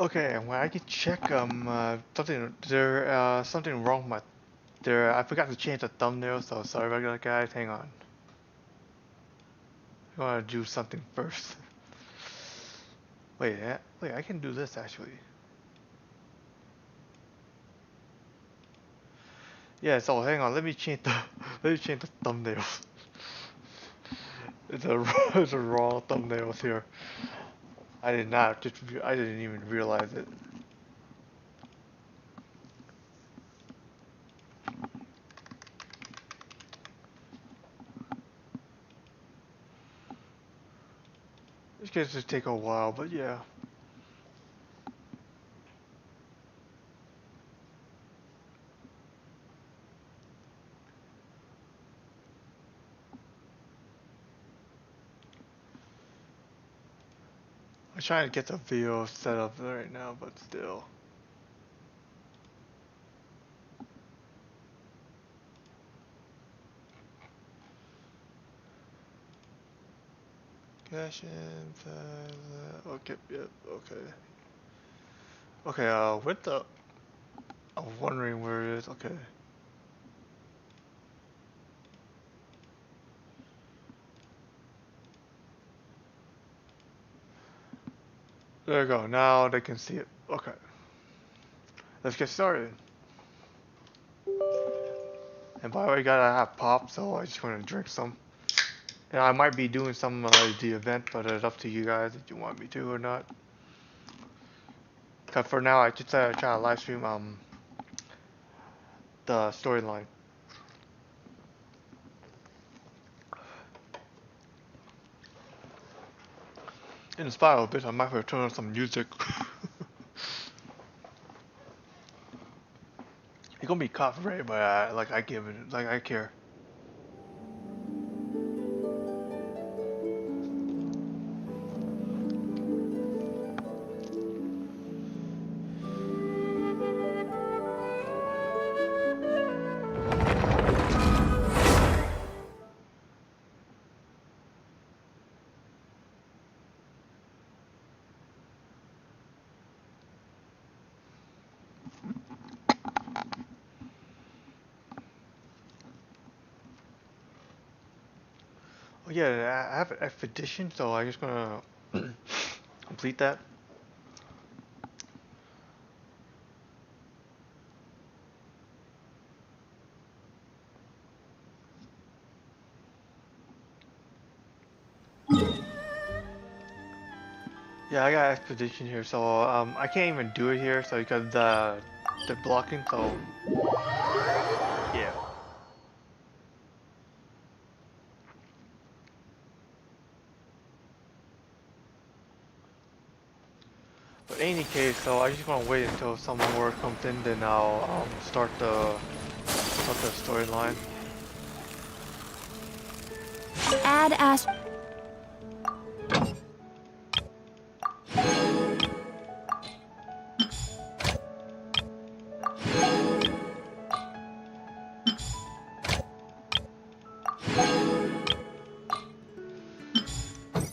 Okay, well I can check something wrong with my I forgot to change the thumbnail, so sorry about that guys, hang on. I wanna do something first. Wait, I can do this actually. Yeah, so hang on, let me change the let me change the thumbnail. It's a raw thumbnails here. I didn't even realize it. This gonna just take a while, but yeah. I'm trying to get the video set up right now, but still. Genshin Impact, okay, yep, okay. Okay, what the? I'm wondering where it is. Okay. There we go. Now they can see it. Okay. Let's get started. And by the way, gotta have pop, so I just want to drink some. And I might be doing some like the event, but it's up to you guys if you want me to or not. Cause for now, I just try to live stream the storyline. In the style a bit, I might have to turn on some music. It's gonna be copyrighted, but I give it, like I care. Oh yeah, I have an expedition, so I'm just gonna complete that. Yeah, I got expedition here, so I can't even do it here, so because the blocking, so yeah. But in any case, so I just want to wait until some more comes in, then I'll start the storyline. Add as.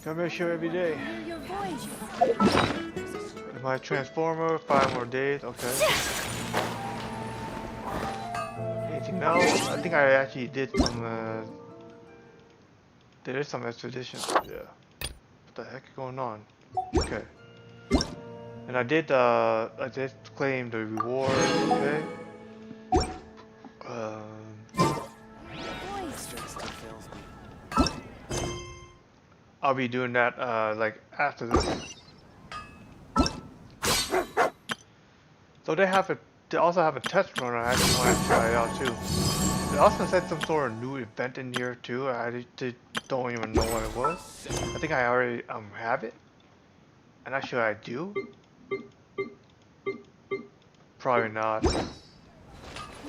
Come here, show every day. My transformer, 5 more days, okay. Anything else? I think I actually did some, there is some expedition, yeah. What the heck is going on? Okay. And I did claim the reward, okay. I'll be doing that, like, after this. So they also have a test run I actually want to try it out too. They also said some sort of new event in here too. I don't even know what it was. I think I already have it. I'm not sure I do. Probably not.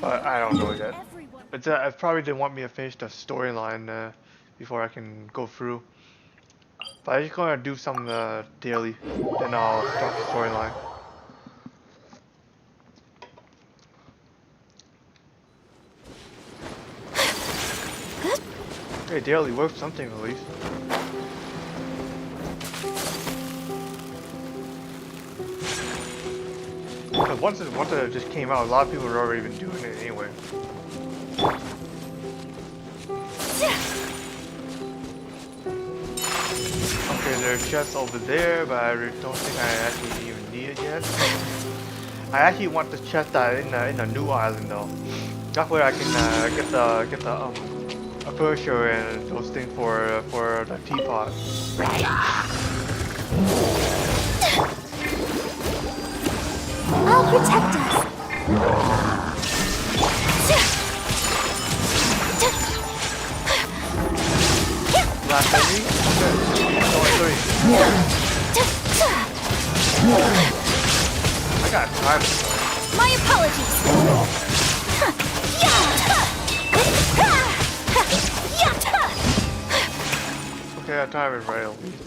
But I don't know yet. But I probably didn't want me to finish the storyline before I can go through. But I'm just gonna do some daily, then I'll start the storyline. Hey, daily worth something at least. But once it just came out, a lot of people had already been doing it anyway. Okay, there's chests over there, but I don't think I actually even need it yet. I actually want the chest that in a new island though. That way I can get the aperture and those things for the teapot. I'll protect us. Last enemy? Okay. Only 3. I got time. My apologies. Okay, that time is right at least.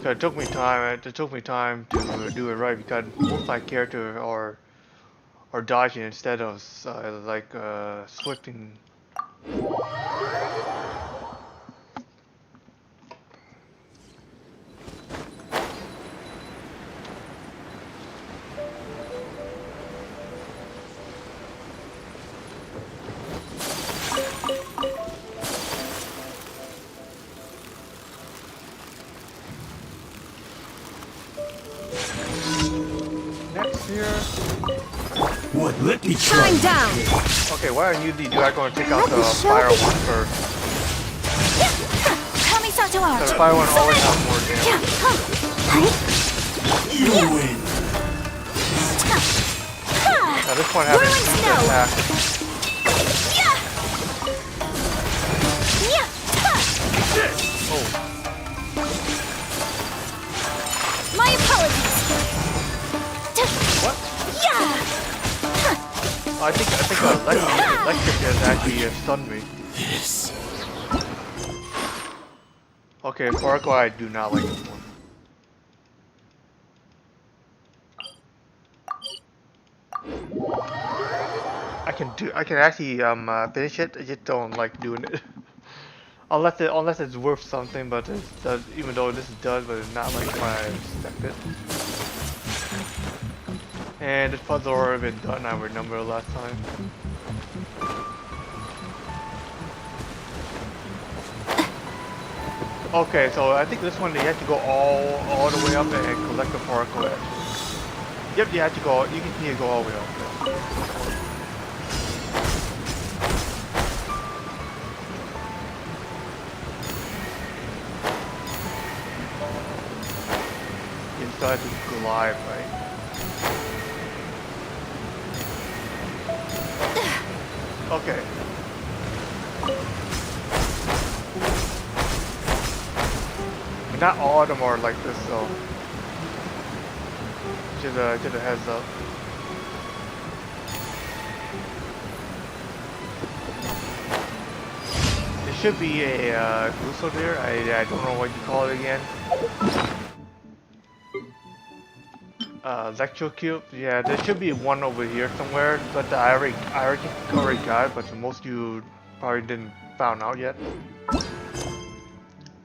It took me time. It took me time to do it right because most my character are dodging instead of swifting. Next here. What? Let me try. Time down. Okay, what I usually do, I'm going to take out the fire one first. Kamisato Art. The fire one always has more damage. You win. Now this one has an attack. Oh. My apologies. What? I think electric has actually stunned me. This. Okay, Farco, I do not like this one. I can actually finish it. I just don't like doing it. unless it's worth something, but even though this does, but it's not like what I expected. And this puzzle already been done, I remember last time. Okay, so I think this one you have to go all the way up and collect the particle actually. Yep, you have to go. You need to go all the way up. You still have to glide, right? Okay. Not all of them are like this, though. Just a heads up. There should be a Guso there. I don't know what you call it again. Electrocube. Yeah, there should be one over here somewhere, but I already got it, but most of you probably didn't found out yet.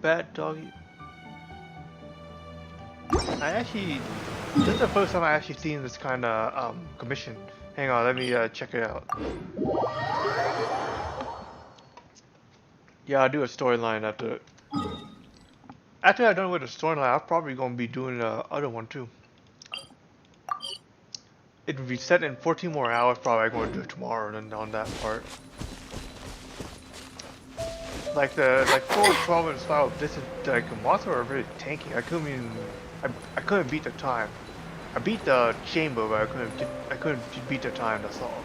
Bad doggy. This is the first time I actually seen this kind of commission. Hang on, let me check it out. Yeah, I'll do a storyline after it. After I'm done with the storyline, I'm probably gonna be doing the other one too. It will be set in 14 more hours. Probably I'm going to do it tomorrow and on that part. Like 4, 12 and 5. This is like a monster are really tanky. I couldn't beat the time. I beat the chamber, but I couldn't beat the time. That's all.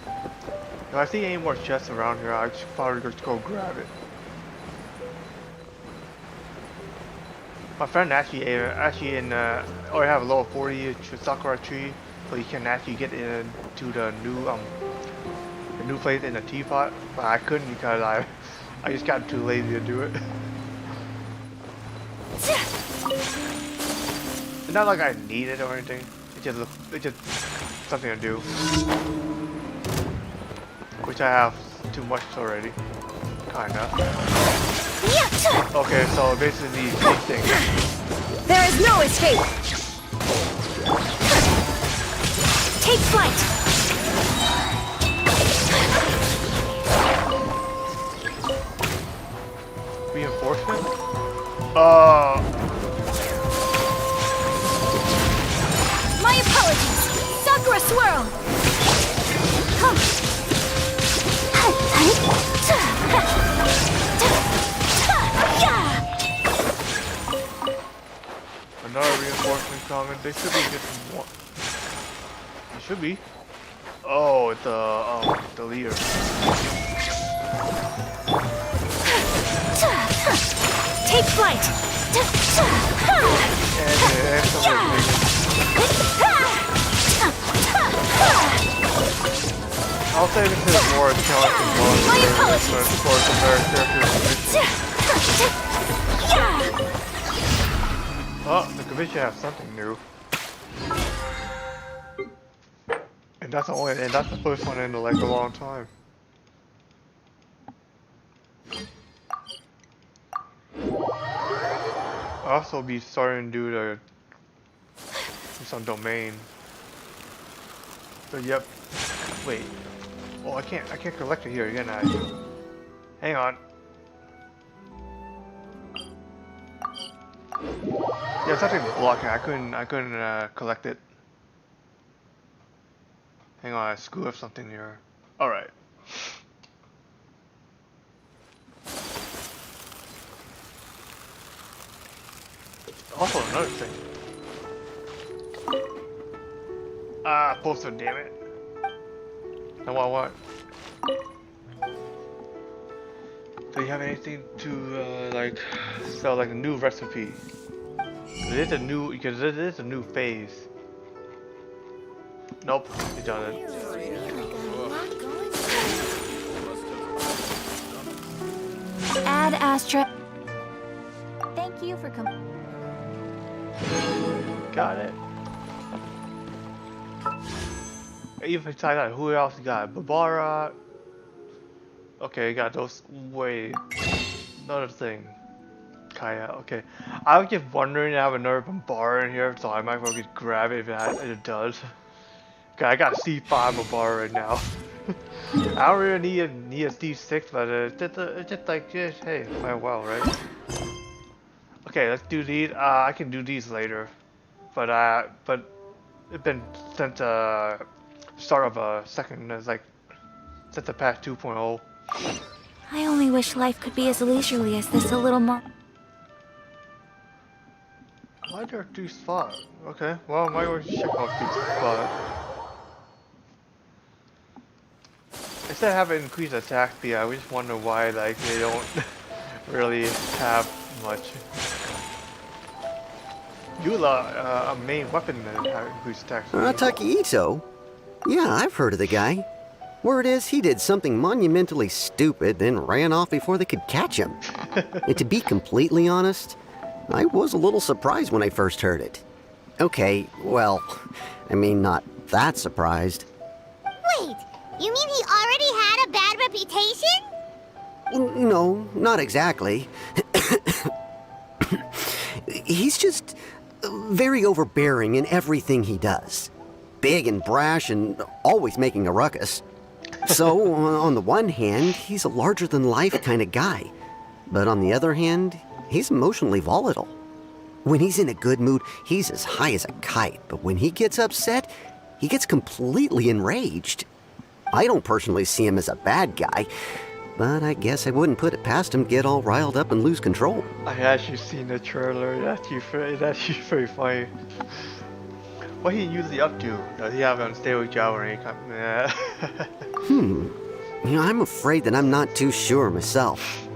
If I see any more chests around here, I should probably just go grab it. My friend actually in already have a level 40 Sakura tree, so you can actually get into the new place in the teapot. But I couldn't because I just got too lazy to do it. It's not like I need it or anything. It's just something to do, which I have too much already. Kinda. Yeah. Okay, so basically these things. There is no escape. Take flight. Reinforcement? My apologies. Sakura swirl. Another reinforcement coming. They should be getting more. They should be. Oh, it's the leader. Take flight. And I'll say this is more challenging one. My apologies. But of course, the better characters. Oh, the Kavisha has something new. And that's the first one in like a long time. I'll also be starting to do some domain. But yep. Wait. Oh, I can't collect it here, can I? Hang on. Yeah, something blocking. I couldn't collect it. Hang on, I screwed up something here. All right. Also another thing. Ah, poster, damn it. Now what? Do you have anything to like sell like a new recipe? It is a new phase. Nope, it doesn't. Add Astra. Thank you for coming. Got it. Even besides that, who else you got? Barbara. Okay, you got those. Wait, another thing. Kaya. Okay, I was just wondering to have another Barbara in here, so I might as well just grab it if it does. Okay, I got C5 Barbara right now. I don't really need a D6, but it's just like hey, might well, right? Okay, let's do these. I can do these later, but it's been since start of a second. It's like since the patch 2.0. I only wish life could be as leisurely as this a little more. Why there two spot? Okay, well, might want to check out these spot. Instead of having increased attack speed, I just wonder why like they don't really have much. Yula, a main weapon that have increased attack speed. Arataki Itto? Yeah, I've heard of the guy. Word is he did something monumentally stupid, then ran off before they could catch him. And to be completely honest, I was a little surprised when I first heard it. Okay, well, I mean, not that surprised. Wait, you mean he already had a bad reputation? No, not exactly. He's just very overbearing in everything he does. Big and brash and always making a ruckus. So, on the one hand, he's a larger-than-life kind of guy. But on the other hand, he's emotionally volatile. When he's in a good mood, he's as high as a kite. But when he gets upset, he gets completely enraged. I don't personally see him as a bad guy, but I guess I wouldn't put it past him to get all riled up and lose control. I actually seen the trailer. It's actually very funny. What he usually up to? Does he have on stay with Joe or any kind? You know, I'm afraid that I'm not too sure myself.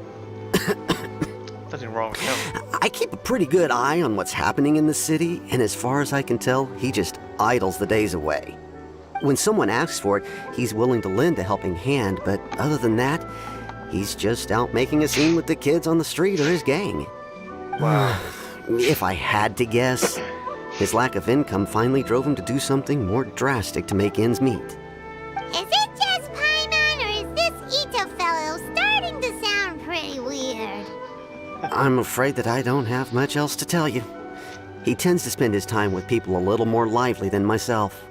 Nothing wrong with him. I keep a pretty good eye on what's happening in the city, and as far as I can tell, he just idles the days away. When someone asks for it, he's willing to lend a helping hand, but other than that, he's just out making a scene with the kids on the street or his gang. Wow. If I had to guess, his lack of income finally drove him to do something more drastic to make ends meet. Is it just Paimon, or is this Itto fellow starting to sound I'm afraid that I don't have much else to tell you. He tends to spend his time with people a little more lively than myself.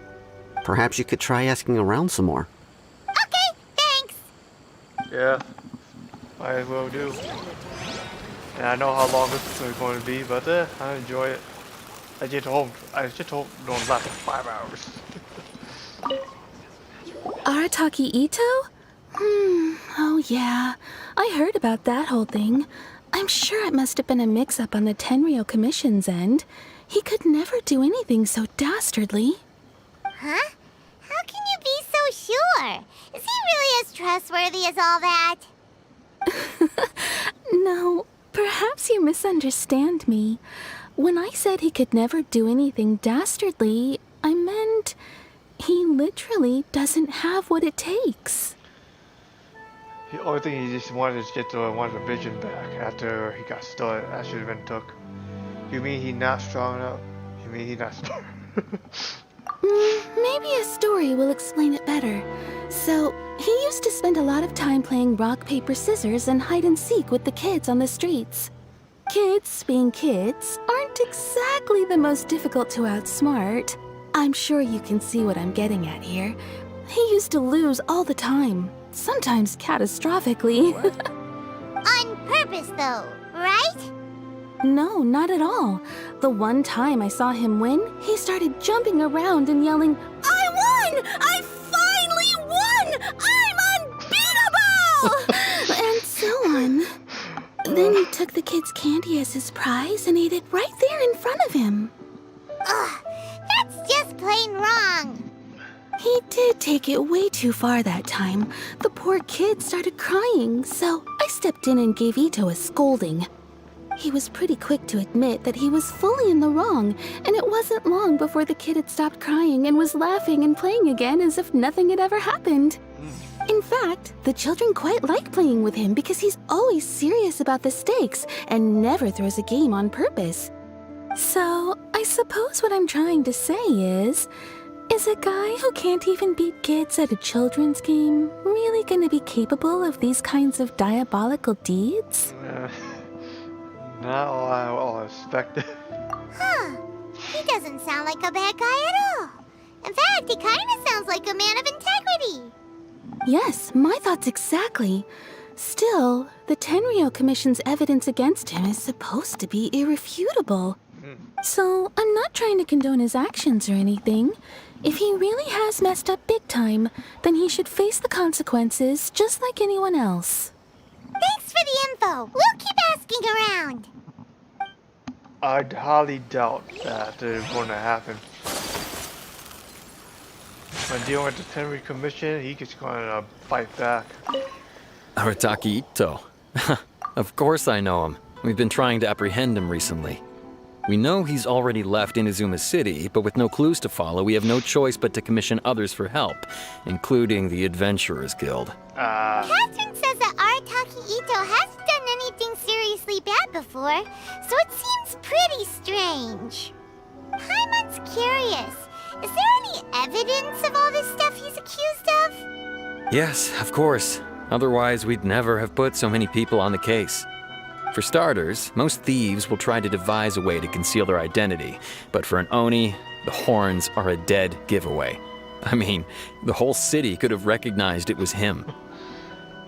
Perhaps you could try asking around some more. Okay, thanks. Yeah, might as well do. And I know how long this is going to be, but I enjoy it. I just hope don't last 5 hours. Arataki Itto? Oh yeah. I heard about that whole thing. I'm sure it must have been a mix-up on the Tenryou Commission's end. He could never do anything so dastardly. Huh? How can you be so sure? Is he really as trustworthy as all that? No, perhaps you misunderstand me. When I said he could never do anything dastardly, I meant he literally doesn't have what it takes. The only thing he just wanted is get the vision back after he got stolen. That should have been took. You mean he's not strong enough? You mean he's not strong? Maybe a story will explain it better. So, he used to spend a lot of time playing rock, paper, scissors and hide and seek with the kids on the streets. Kids, being kids, aren't exactly the most difficult to outsmart. I'm sure you can see what I'm getting at here. He used to lose all the time, sometimes catastrophically. On purpose, though, right? No, not at all. The one time I saw him win, he started jumping around and yelling, "I won! I finally won! I'm unbeatable!" and so on. Then he took the kid's candy as his prize and ate it right there in front of him. Ugh, that's just plain wrong. He did take it way too far that time. The poor kid started crying, so I stepped in and gave Itto a scolding. He was pretty quick to admit that he was fully in the wrong, and it wasn't long before the kid had stopped crying and was laughing and playing again as if nothing had ever happened. In fact, the children quite like playing with him because he's always serious about the stakes and never throws a game on purpose. So, I suppose what I'm trying to say is a guy who can't even beat kids at a children's game really gonna be capable of these kinds of diabolical deeds? Not all I all expected. Huh. He doesn't sound like a bad guy at all. In fact, he kind of sounds like a man of integrity. Yes, my thoughts exactly. Still, the Tenryou Commission's evidence against him is supposed to be irrefutable. So, I'm not trying to condone his actions or anything. If he really has messed up big time, then he should face the consequences just like anyone else. Thanks for the info. We'll keep asking around. I highly doubt that is going to happen. When dealing with the Tenryou Commission, he just going to fight back. Arataki Itto. Of course I know him. We've been trying to apprehend him recently. We know he's already left Inazuma City, but with no clues to follow, we have no choice but to commission others for help, including the Adventurers Guild. Catherine says that Arataki Itto hasn't done anything seriously bad before, so it seems pretty strange. Paimon's curious. Is there any evidence of all this stuff he's accused of? Yes, of course. Otherwise, we'd never have put so many people on the case. For starters, most thieves will try to devise a way to conceal their identity, but for an Oni, the horns are a dead giveaway. I mean, the whole city could have recognized it was him.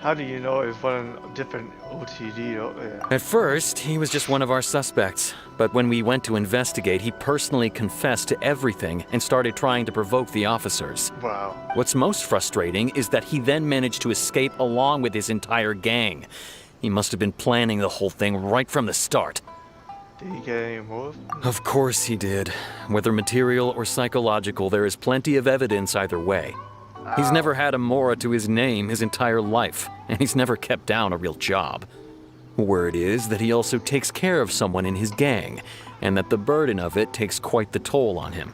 How do you know it's one different OTD though? Yeah. At first, he was just one of our suspects, but when we went to investigate, he personally confessed to everything and started trying to provoke the officers. Wow. What's most frustrating is that he then managed to escape along with his entire gang. He must have been planning the whole thing right from the start. Did he get any more? Of course he did. Whether material or psychological, there is plenty of evidence either way. He's never had a Mora to his name his entire life, and he's never kept down a real job. Word is that he also takes care of someone in his gang, and that the burden of it takes quite the toll on him.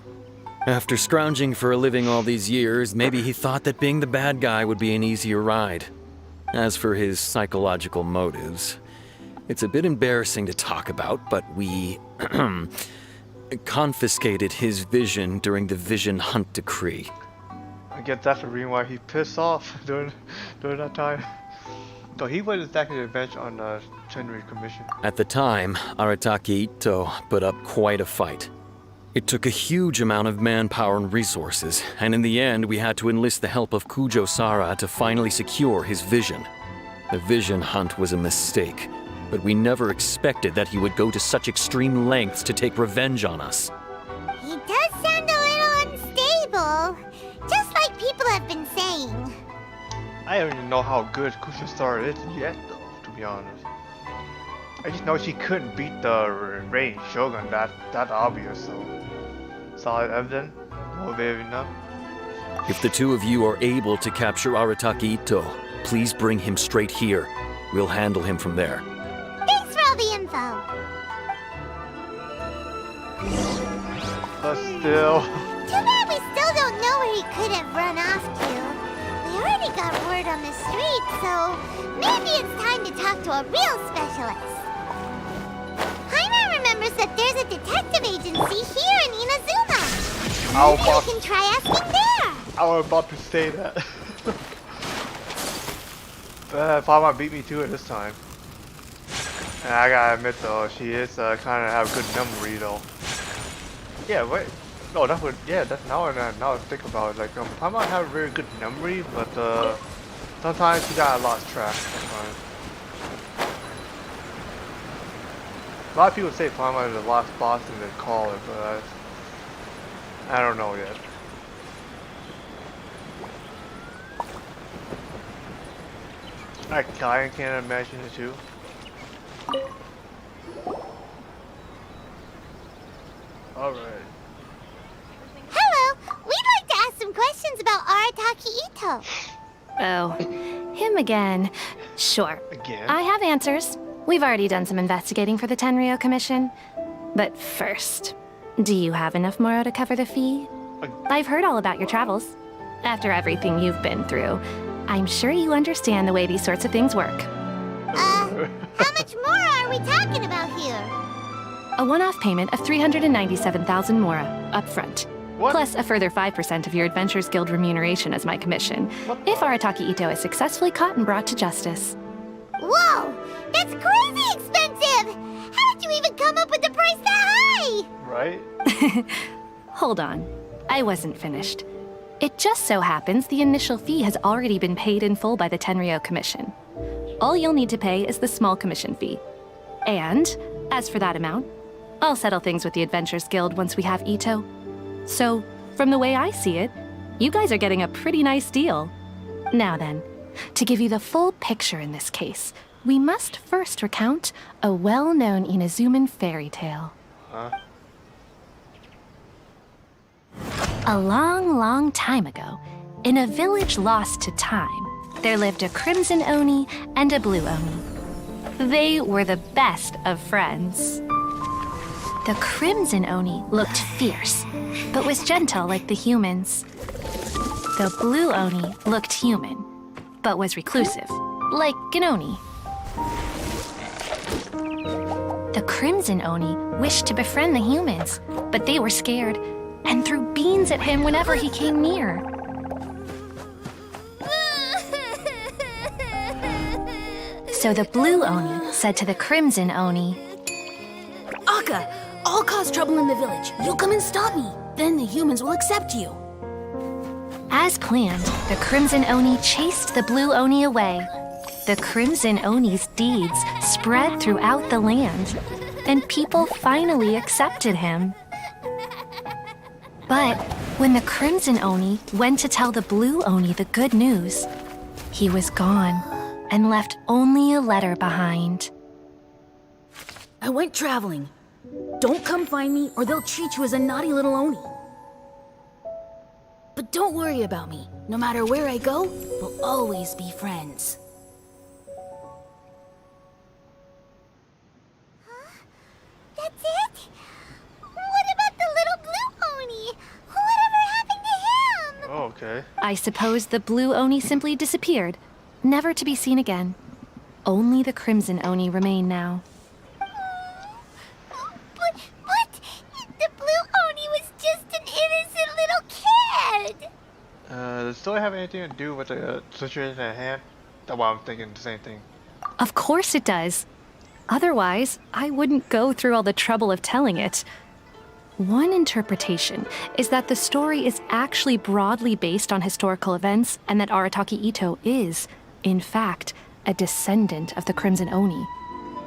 After scrounging for a living all these years, maybe he thought that being the bad guy would be an easier ride. As for his psychological motives, it's a bit embarrassing to talk about, but we confiscated his vision during the Vision Hunt Decree. I guess that's the reason why he pissed off during that time. So he was attacking the bench on the Tenryou Commission. At the time, Arataki Itto put up quite a fight. It took a huge amount of manpower and resources, and in the end we had to enlist the help of Kujo Sara to finally secure his vision. The vision hunt was a mistake, but we never expected that he would go to such extreme lengths to take revenge on us. He does sound a little unstable, just like people have been saying. I don't even know how good Kujo Sara is yet, though, to be honest. I just know she couldn't beat the Rain Shogun, that obvious, so... Solid evidence, motivated enough. If the two of you are able to capture Arataki Itto, please bring him straight here. We'll handle him from there. Thanks for all the info. But still... Too bad we still don't know where he could have run off to. We already got word on the street, so maybe it's time to talk to a real specialist. Paimon remembers that there's a detective agency here in Inazuma. Maybe we can try asking there. I was about to say that. Paimon beat me to it this time. And I gotta admit though, she is kind of have good memory though. Yeah, wait. No, that would, yeah, that's now I think about it. Like, Paimon have a very good memory, but sometimes she got lost track sometimes. A lot of people say Paimon is the last boss and they call it, but I don't know yet. I can't imagine it too. Alright. Hello, we'd like to ask some questions about Arataki Itto. Oh, him again. Sure. Again? I have answers. We've already done some investigating for the Tenryou Commission. But first, do you have enough Moro to cover the fee? I've heard all about your travels. After everything you've been through, I'm sure you understand the way these sorts of things work. How much more are we talking about here? A one-off payment of 397,000 Mora, up front. What? Plus a further 5% of your Adventurers Guild remuneration as my commission, if Arataki Itto is successfully caught and brought to justice. Whoa, that's crazy expensive! How did you even come up with the price that high? Right? Hold on, I wasn't finished. It just so happens the initial fee has already been paid in full by the Tenryou Commission. All you'll need to pay is the small commission fee. And, as for that amount, I'll settle things with the Adventurers Guild once we have Itto. So, from the way I see it, you guys are getting a pretty nice deal. Now then, to give you the full picture in this case, we must first recount a well-known Inazuman fairy tale. Huh? A long, long time ago, in a village lost to time, there lived a crimson oni and a blue oni. They were the best of friends. The crimson oni looked fierce, but was gentle like the humans. The blue oni looked human, but was reclusive, like an oni. The crimson oni wished to befriend the humans, but they were scared and threw beans at him whenever he came near. So the blue oni said to the crimson oni, Akka, I'll cause trouble in the village. You'll come and stop me. Then the humans will accept you. as planned, the crimson oni chased the blue oni away. The crimson oni's deeds spread throughout the land, and people finally accepted him. But when the crimson oni went to tell the blue oni the good news, he was gone and left only a letter behind. I went traveling. Don't come find me or they'll treat you as a naughty little oni. But don't worry about me. No matter where I go, we'll always be friends. That's it? What about the little blue oni? Whatever happened to him? Oh, okay. I suppose the blue oni simply disappeared, never to be seen again. Only the crimson oni remain now. But the blue oni was just an innocent little kid. Does the story have anything to do with the situation at hand? That's why I'm thinking the same thing. Of course it does. Otherwise, I wouldn't go through all the trouble of telling it. One interpretation is that the story is actually broadly based on historical events and that Arataki Itto is, in fact, a descendant of the Crimson Oni.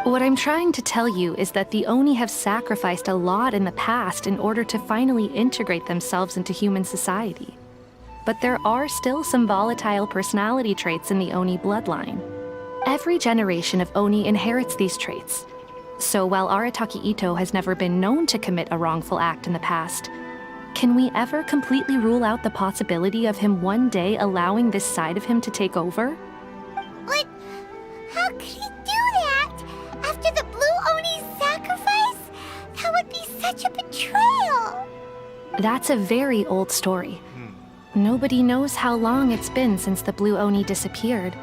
What I'm trying to tell you is that the Oni have sacrificed a lot in the past in order to finally integrate themselves into human society. But there are still some volatile personality traits in the Oni bloodline. Every generation of Oni inherits these traits. So while Arataki Itto has never been known to commit a wrongful act in the past, can we ever completely rule out the possibility of him one day allowing this side of him to take over? But how could he do that? After the Blue Oni's sacrifice? That would be such a betrayal. That's a very old story. Nobody knows how long it's been since the Blue Oni disappeared.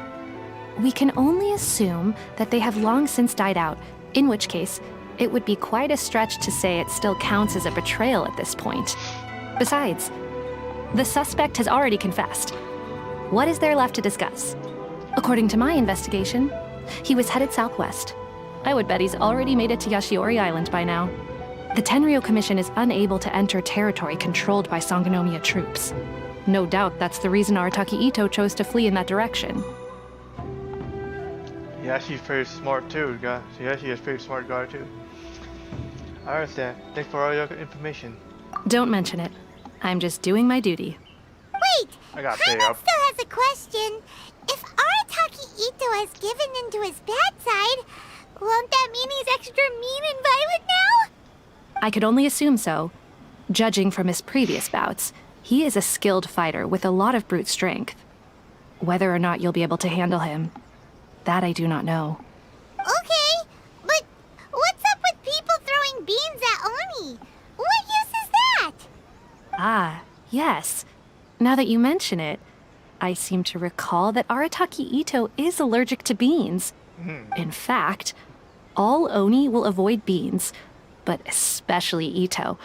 We can only assume that they have long since died out, in which case, it would be quite a stretch to say it still counts as a betrayal at this point. Besides, the suspect has already confessed. What is there left to discuss? According to my investigation, he was headed southwest. I would bet he's already made it to Yashiori Island by now. The Tenryou Commission is unable to enter territory controlled by Sangonomiya troops. No doubt that's the reason Arataki Itto chose to flee in that direction. Yeah, she's very smart too, guy. Yeah, she is a very smart guy too. I understand. Thanks for all your information. Don't mention it. I'm just doing my duty. Wait! I got pay Paimon up. still has a question. If Arataki Itto has given into his bad side, won't that mean he's extra mean and violent now? I could only assume so. Judging from his previous bouts, he is a skilled fighter with a lot of brute strength. Whether or not you'll be able to handle him, that I do not know. Okay, but what's up with people throwing beans at Oni? What use is that? Ah, yes. Now that you mention it, I seem to recall that Arataki Itto is allergic to beans. In fact, all Oni will avoid beans, but especially Itto.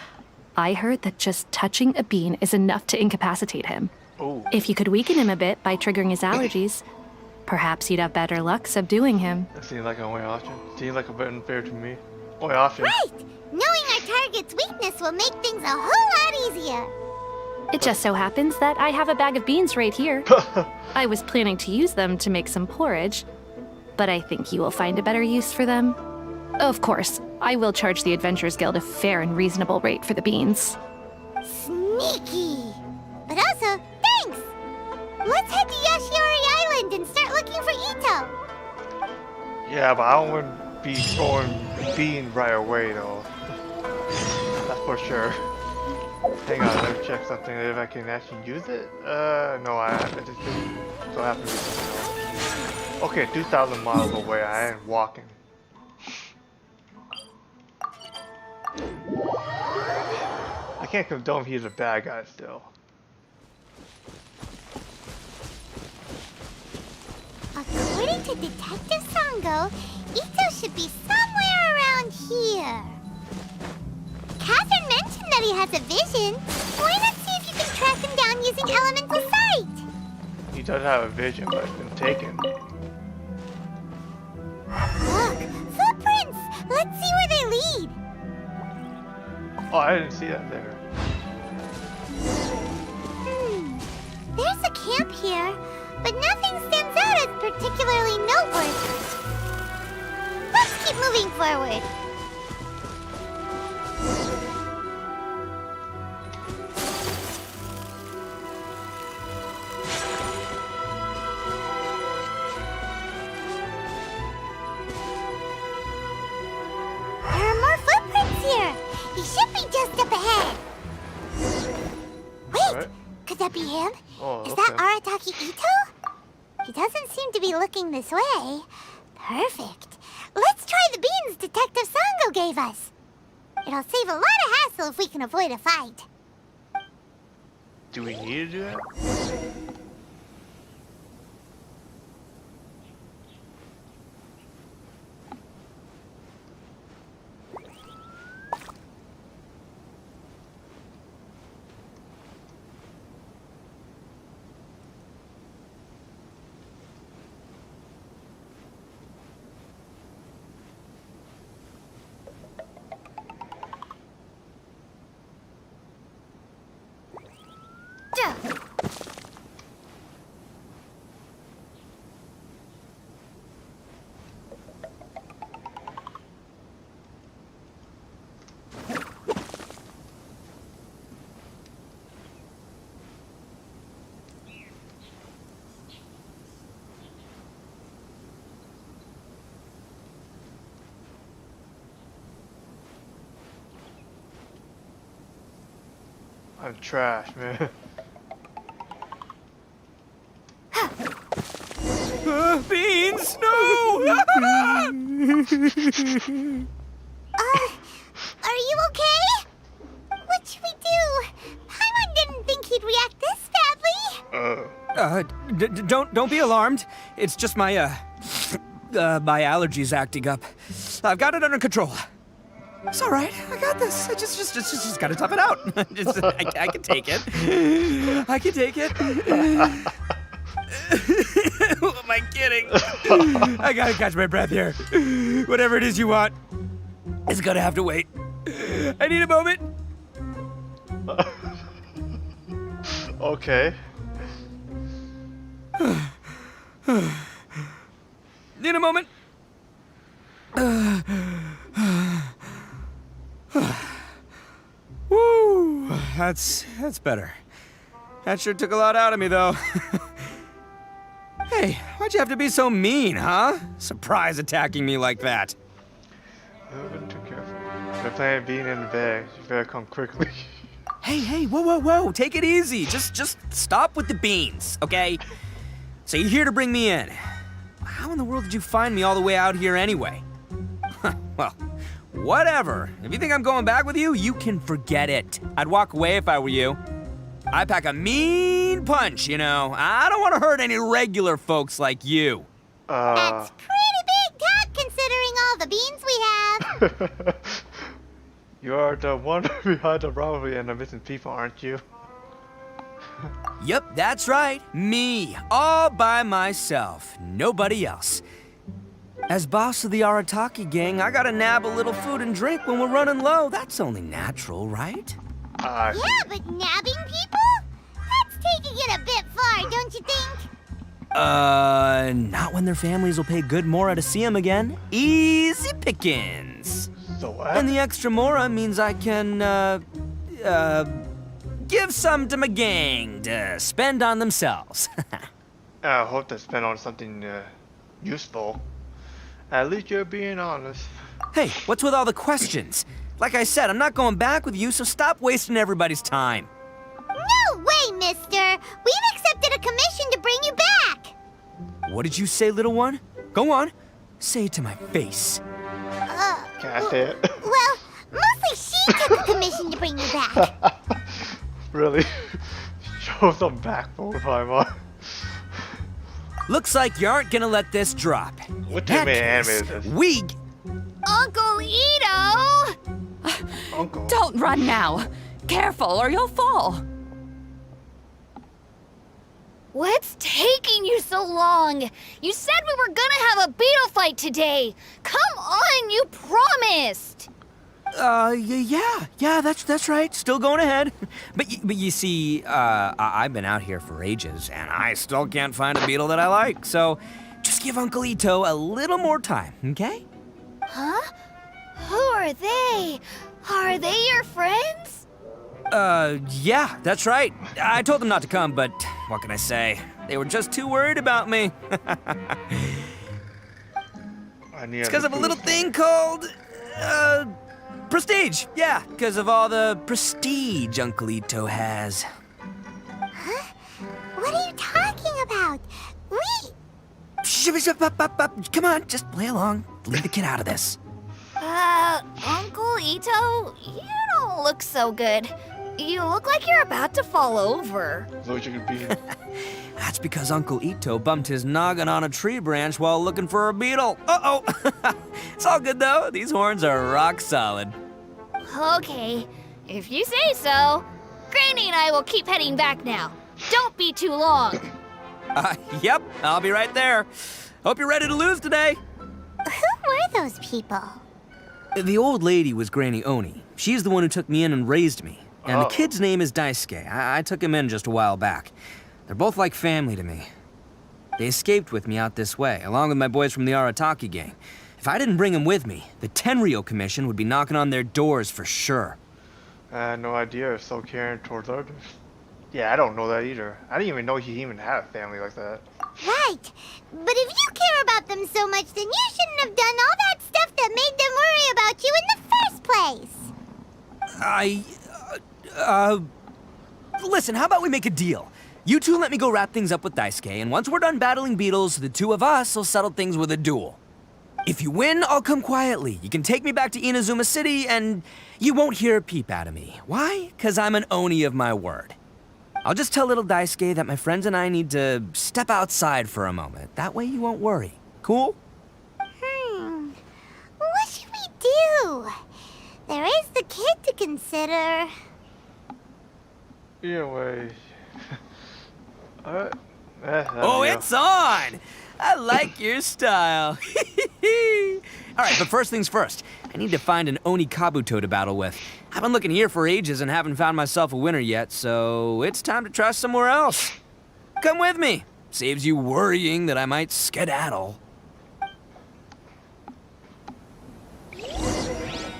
I heard that just touching a bean is enough to incapacitate him. Oh. If you could weaken him a bit by triggering his allergies, perhaps you'd have better luck subduing him. That seems like a way option. Seems like a bit unfair to me. Way option. Right! Knowing our target's weakness will make things a whole lot easier. It just so happens that I have a bag of beans right here. I was planning to use them to make some porridge, but I think you will find a better use for them. Of course, I will charge the Adventurers Guild a fair and reasonable rate for the beans. Sneaky! But also, thanks! Let's head to Yashiori Island and start looking for Itto. Yeah, but I don't want to be throwing beans right away though. That's for sure. Hang on, let me check something if I can actually use it. No, I just so happen to be something else. Okay, 2,000 miles away. I ain't walking. I can't condone he's a bad guy still. According to Detective Sango, Itto should be somewhere around here. Catherine mentioned that he has a vision. Why not see if you can track him down using elemental sight? He does have a vision, but it's been taken. Look, footprints! Let's see where they lead. Oh, I didn't see that there. There's a camp here, but nothing stands out as particularly noteworthy. Let's keep moving forward. There are more footprints here. He should be just up ahead. Wait, Right. could that be him? Oh, Is okay. that Arataki Itto? He doesn't seem to be looking this way. Perfect. Let's try the beans Detective Sango gave us. It'll save a lot of hassle if we can avoid a fight. Do we need to do that? I'm trash, man. Beans, no! Are you okay? What should we do? Paimon didn't think he'd react this badly. Don't be alarmed. It's just my my allergies acting up. I've got it under control. It's all right. I got this. I just gotta tough it out. I can take it. I can take it. Who am I kidding? I gotta catch my breath here. Whatever it is you want, it's gonna have to wait. I need a moment. Okay. Need a moment. Woo! That's better. That sure took a lot out of me, though. Hey, why'd you have to be so mean, huh? Surprise attacking me like that. I've been too careful. They're playing being in the bag. You better come quickly. Hey, whoa. Take it easy. Just stop with the beans, okay? So you're here to bring me in. How in the world did you find me all the way out here anyway? Well, whatever. If you think I'm going back with you, you can forget it. I'd walk away if I were you. I pack a mean punch, you know. I don't want to hurt any regular folks like you. That's pretty big talk considering all the beans we have. You are the one behind the robbery and the missing people, aren't you? Yep, that's right. Me. All by myself. Nobody else. As boss of the Arataki gang, I gotta nab a little food and drink when we're running low. That's only natural, right? Yeah, but nabbing people? That's taking it a bit far, don't you think? Not when their families will pay good mora to see them again. Easy pickings. So what? And the extra mora means I can, give some to my gang to spend on themselves. I hope they spend on something useful. At least you're being honest. Hey, what's with all the questions? Like I said, I'm not going back with you, so stop wasting everybody's time. No way, mister! We've accepted a commission to bring you back! What did you say, little one? Go on. Say it to my face. Can I say it? Well, mostly she took the commission to bring you back. Really? Show some backbone, Paimon. Looks like you aren't gonna let this drop. What That anime case, is this? We... Uncle Ito! Uncle. Don't run now. Careful or you'll fall. What's taking you so long? You said we were gonna have a beetle fight today. Come on, you promised. Yeah, that's right. Still going ahead. But you see, I've been out here for ages, and I still can't find a beetle that I like. So, just give Uncle Ito a little more time, okay? Huh? Who are they? Are they your friends? Yeah, that's right. I told them not to come, but what can I say? They were just too worried about me. It's because of a little thing called, prestige. Yeah, because of all the prestige Uncle Ito has. Huh? What are you talking about? Come on, just play along. Leave the kid out of this. Uncle Ito, you don't look so good. You look like you're about to fall over. What you could be. That's because Uncle Ito bumped his noggin on a tree branch while looking for a beetle. Uh-oh. It's all good, though. These horns are rock solid. Okay, if you say so. Granny and I will keep heading back now. Don't be too long. Yep, I'll be right there. Hope you're ready to lose today. Who were those people? The old lady was Granny Oni. She's the one who took me in and raised me. And the kid's name is Daisuke. I took him in just a while back. They're both like family to me. They escaped with me out this way, along with my boys from the Arataki gang. If I didn't bring him with me, the Tenryou Commission would be knocking on their doors for sure. I had no idea it's so caring towards others. Yeah, I don't know that either. I didn't even know he even had a family like that. Right. But if you care about them so much, then you shouldn't have done all that stuff that made them worry about you in the first place. Listen, how about we make a deal? You two let me go wrap things up with Daisuke, and once we're done battling beetles, the two of us will settle things with a duel. If you win, I'll come quietly. You can take me back to Inazuma City, and you won't hear a peep out of me. Why? 'Cause I'm an Oni of my word. I'll just tell little Daisuke that my friends and I need to step outside for a moment. That way you won't worry. Cool? What should we do? There is the kid to consider. Either way. Alright. Oh, it's on! I like your style. Alright, but first things first. I need to find an Oni Kabuto to battle with. I've been looking here for ages and haven't found myself a winner yet, so it's time to try somewhere else. Come with me. Saves you worrying that I might skedaddle.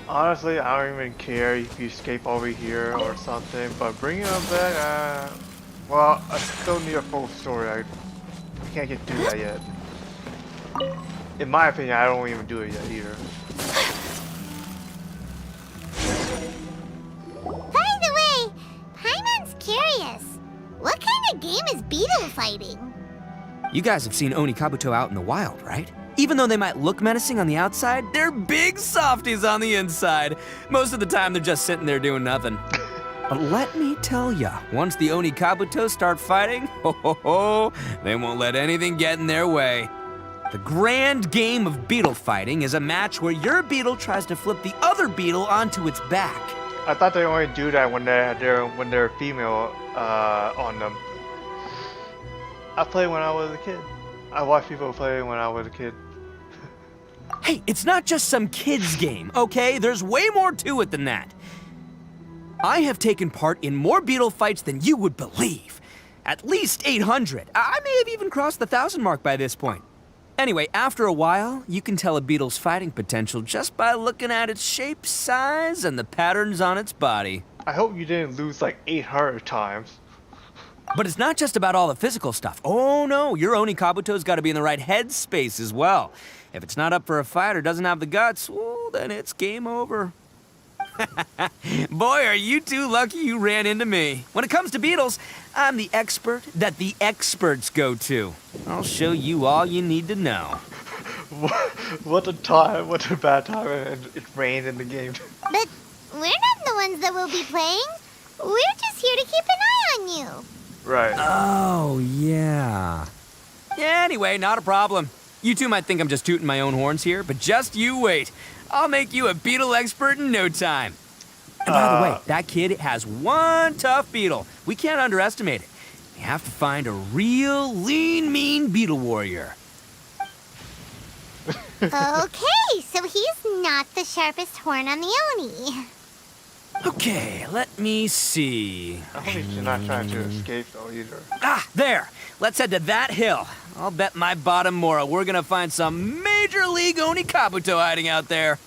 Honestly, I don't even care if you escape over here or something, but bringing him back, well, I still need a full story. I can't get through that yet. In my opinion, I don't even do it yet either. By the way, Paimon's curious. What kind of game is beetle fighting? You guys have seen Oni Kabuto out in the wild, right? Even though they might look menacing on the outside, they're big softies on the inside. Most of the time, they're just sitting there doing nothing. But let me tell ya, once the Oni Kabuto start fighting, they won't let anything get in their way. The grand game of beetle fighting is a match where your beetle tries to flip the other beetle onto its back. I thought they only do that when they're female on them. I played when I was a kid. I watched people play when I was a kid. Hey, it's not just some kid's game, okay? There's way more to it than that. I have taken part in more beetle fights than you would believe. At least 800. I may have even crossed the 1,000 mark by this point. Anyway, after a while, you can tell a beetle's fighting potential just by looking at its shape, size, and the patterns on its body. I hope you didn't lose like 800 times. But it's not just about all the physical stuff. Oh no, your Oni Kabuto's got to be in the right headspace as well. If it's not up for a fight or doesn't have the guts, well, then it's game over. Boy, are you two lucky you ran into me. When it comes to beetles, I'm the expert that the experts go to. I'll show you all you need to know. What a time, what a bad time, and it rained in the game. But we're not the ones that will be playing. We're just here to keep an eye on you. Right. Oh, yeah. Anyway, not a problem. You two might think I'm just tooting my own horns here, but just you wait. I'll make you a beetle expert in no time. And by the way, that kid has one tough beetle. We can't underestimate it. We have to find a real lean, mean beetle warrior. Okay, so he's not the sharpest horn on the Oni. Okay, let me see. I hope he's not trying to escape though either. Ah, there. Let's head to that hill. I'll bet my bottom Mora we're gonna find some major league Oni Kabuto hiding out there.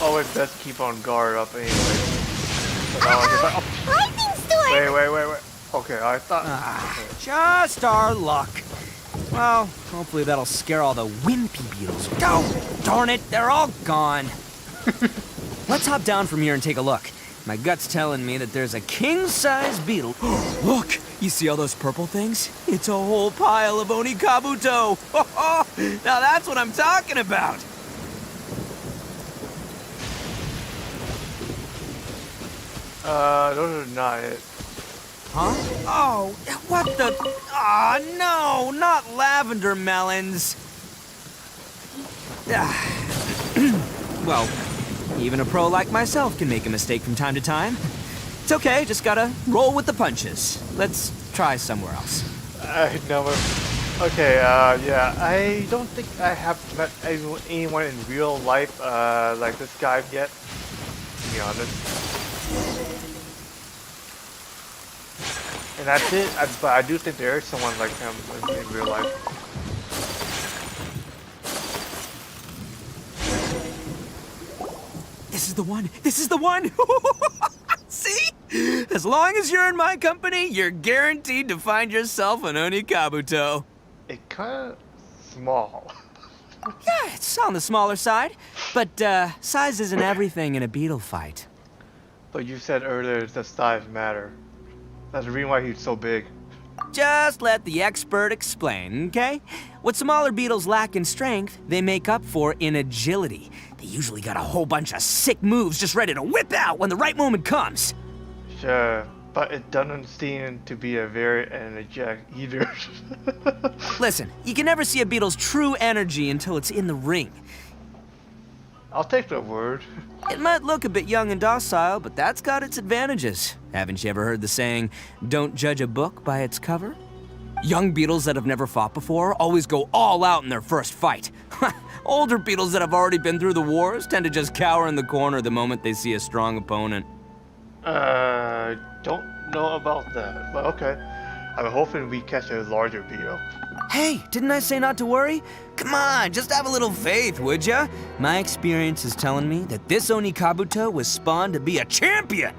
Always best keep on guard up anyway. Lightning storm! Wait. Okay, I thought... Just our luck. Well, hopefully that'll scare all the wimpy beetles. Oh, darn it, they're all gone. Let's hop down from here and take a look. My gut's telling me that there's a king-size beetle. Look, you see all those purple things? It's a whole pile of Oni Kabuto. Now that's what I'm talking about. Those are not it. Huh? Oh, what the? Ah, no, not lavender melons. Well, even a pro like myself can make a mistake from time to time. It's okay, just gotta roll with the punches. Let's try somewhere else. I never... Okay, yeah, I don't think I have met anyone in real life, like this guy yet, to be honest. And that's it, but I do think there is someone like him in real life. This is the one! This is the one! See? As long as you're in my company, you're guaranteed to find yourself an Onikabuto. It's kinda small. Yeah, it's on the smaller side, but size isn't everything in a beetle fight. But you said earlier the size matter. That's the reason why he's so big. Just let the expert explain, okay? What smaller beetles lack in strength, they make up for in agility. They usually got a whole bunch of sick moves just ready to whip out when the right moment comes. Sure, but it doesn't seem to be a very energetic either. Listen, you can never see a beetle's true energy until it's in the ring. I'll take the word. It might look a bit young and docile, but that's got its advantages. Haven't you ever heard the saying, don't judge a book by its cover? Young beetles that have never fought before always go all out in their first fight. Older beetles that have already been through the wars tend to just cower in the corner the moment they see a strong opponent. Don't know about that, but okay. I'm hoping we catch a larger beetle. Hey, didn't I say not to worry? Come on, just have a little faith, would ya? My experience is telling me that this Onikabuto was spawned to be a champion!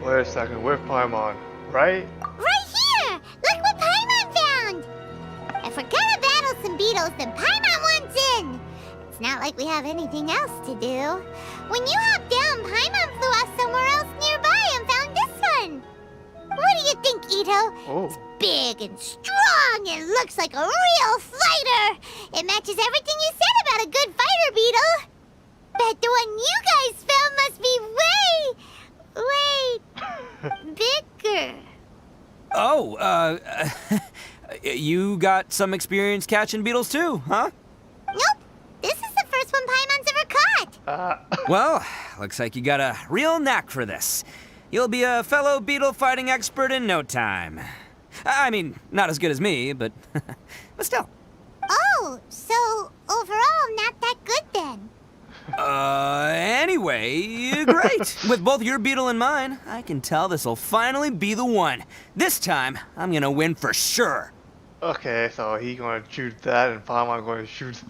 Wait a second, where's Paimon? Right? Right here! Look what Paimon found! If we're gonna battle some beetles, then Paimon wants in! It's not like we have anything else to do. When you hopped down, Paimon flew off somewhere else nearby and found this one! What do you think, Itto? Oh. It's big and strong and looks like a real fighter! It matches everything you said about a good fighter beetle! Bet the one you guys found must be way bigger. Oh, you got some experience catching beetles too, huh? Nope. This is the first one Paimon's ever caught. Well, looks like you got a real knack for this. You'll be a fellow beetle fighting expert in no time. I mean, not as good as me, but still. Oh, so overall not that good then. Anyway, great. With both your beetle and mine, I can tell this'll finally be the one. This time, I'm gonna win for sure. Okay, so he gonna shoot that and Paimon gonna shoot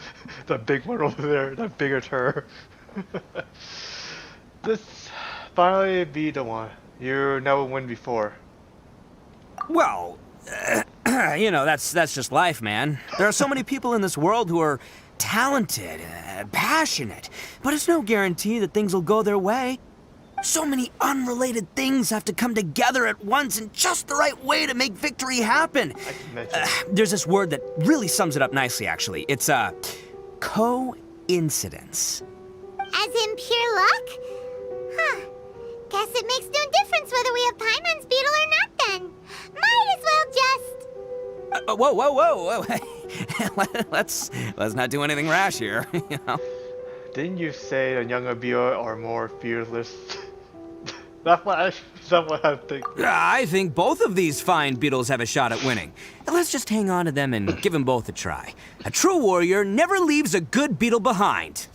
the big one over there, the bigger turret. This finally be the one. You never win before. Well, you know, that's just life, man. There are so many people in this world who are talented, passionate, but it's no guarantee that things will go their way. So many unrelated things have to come together at once in just the right way to make victory happen. There's this word that really sums it up nicely, actually. It's coincidence. As in pure luck? Huh. Guess it makes no difference whether we have Paimon's beetle or not then. Might as well just... Whoa. let's not do anything rash here, you know? Didn't you say the younger beetle are more fearless? That's what I think. I think both of these fine beetles have a shot at winning. Let's just hang on to them and give them both a try. A true warrior never leaves a good beetle behind.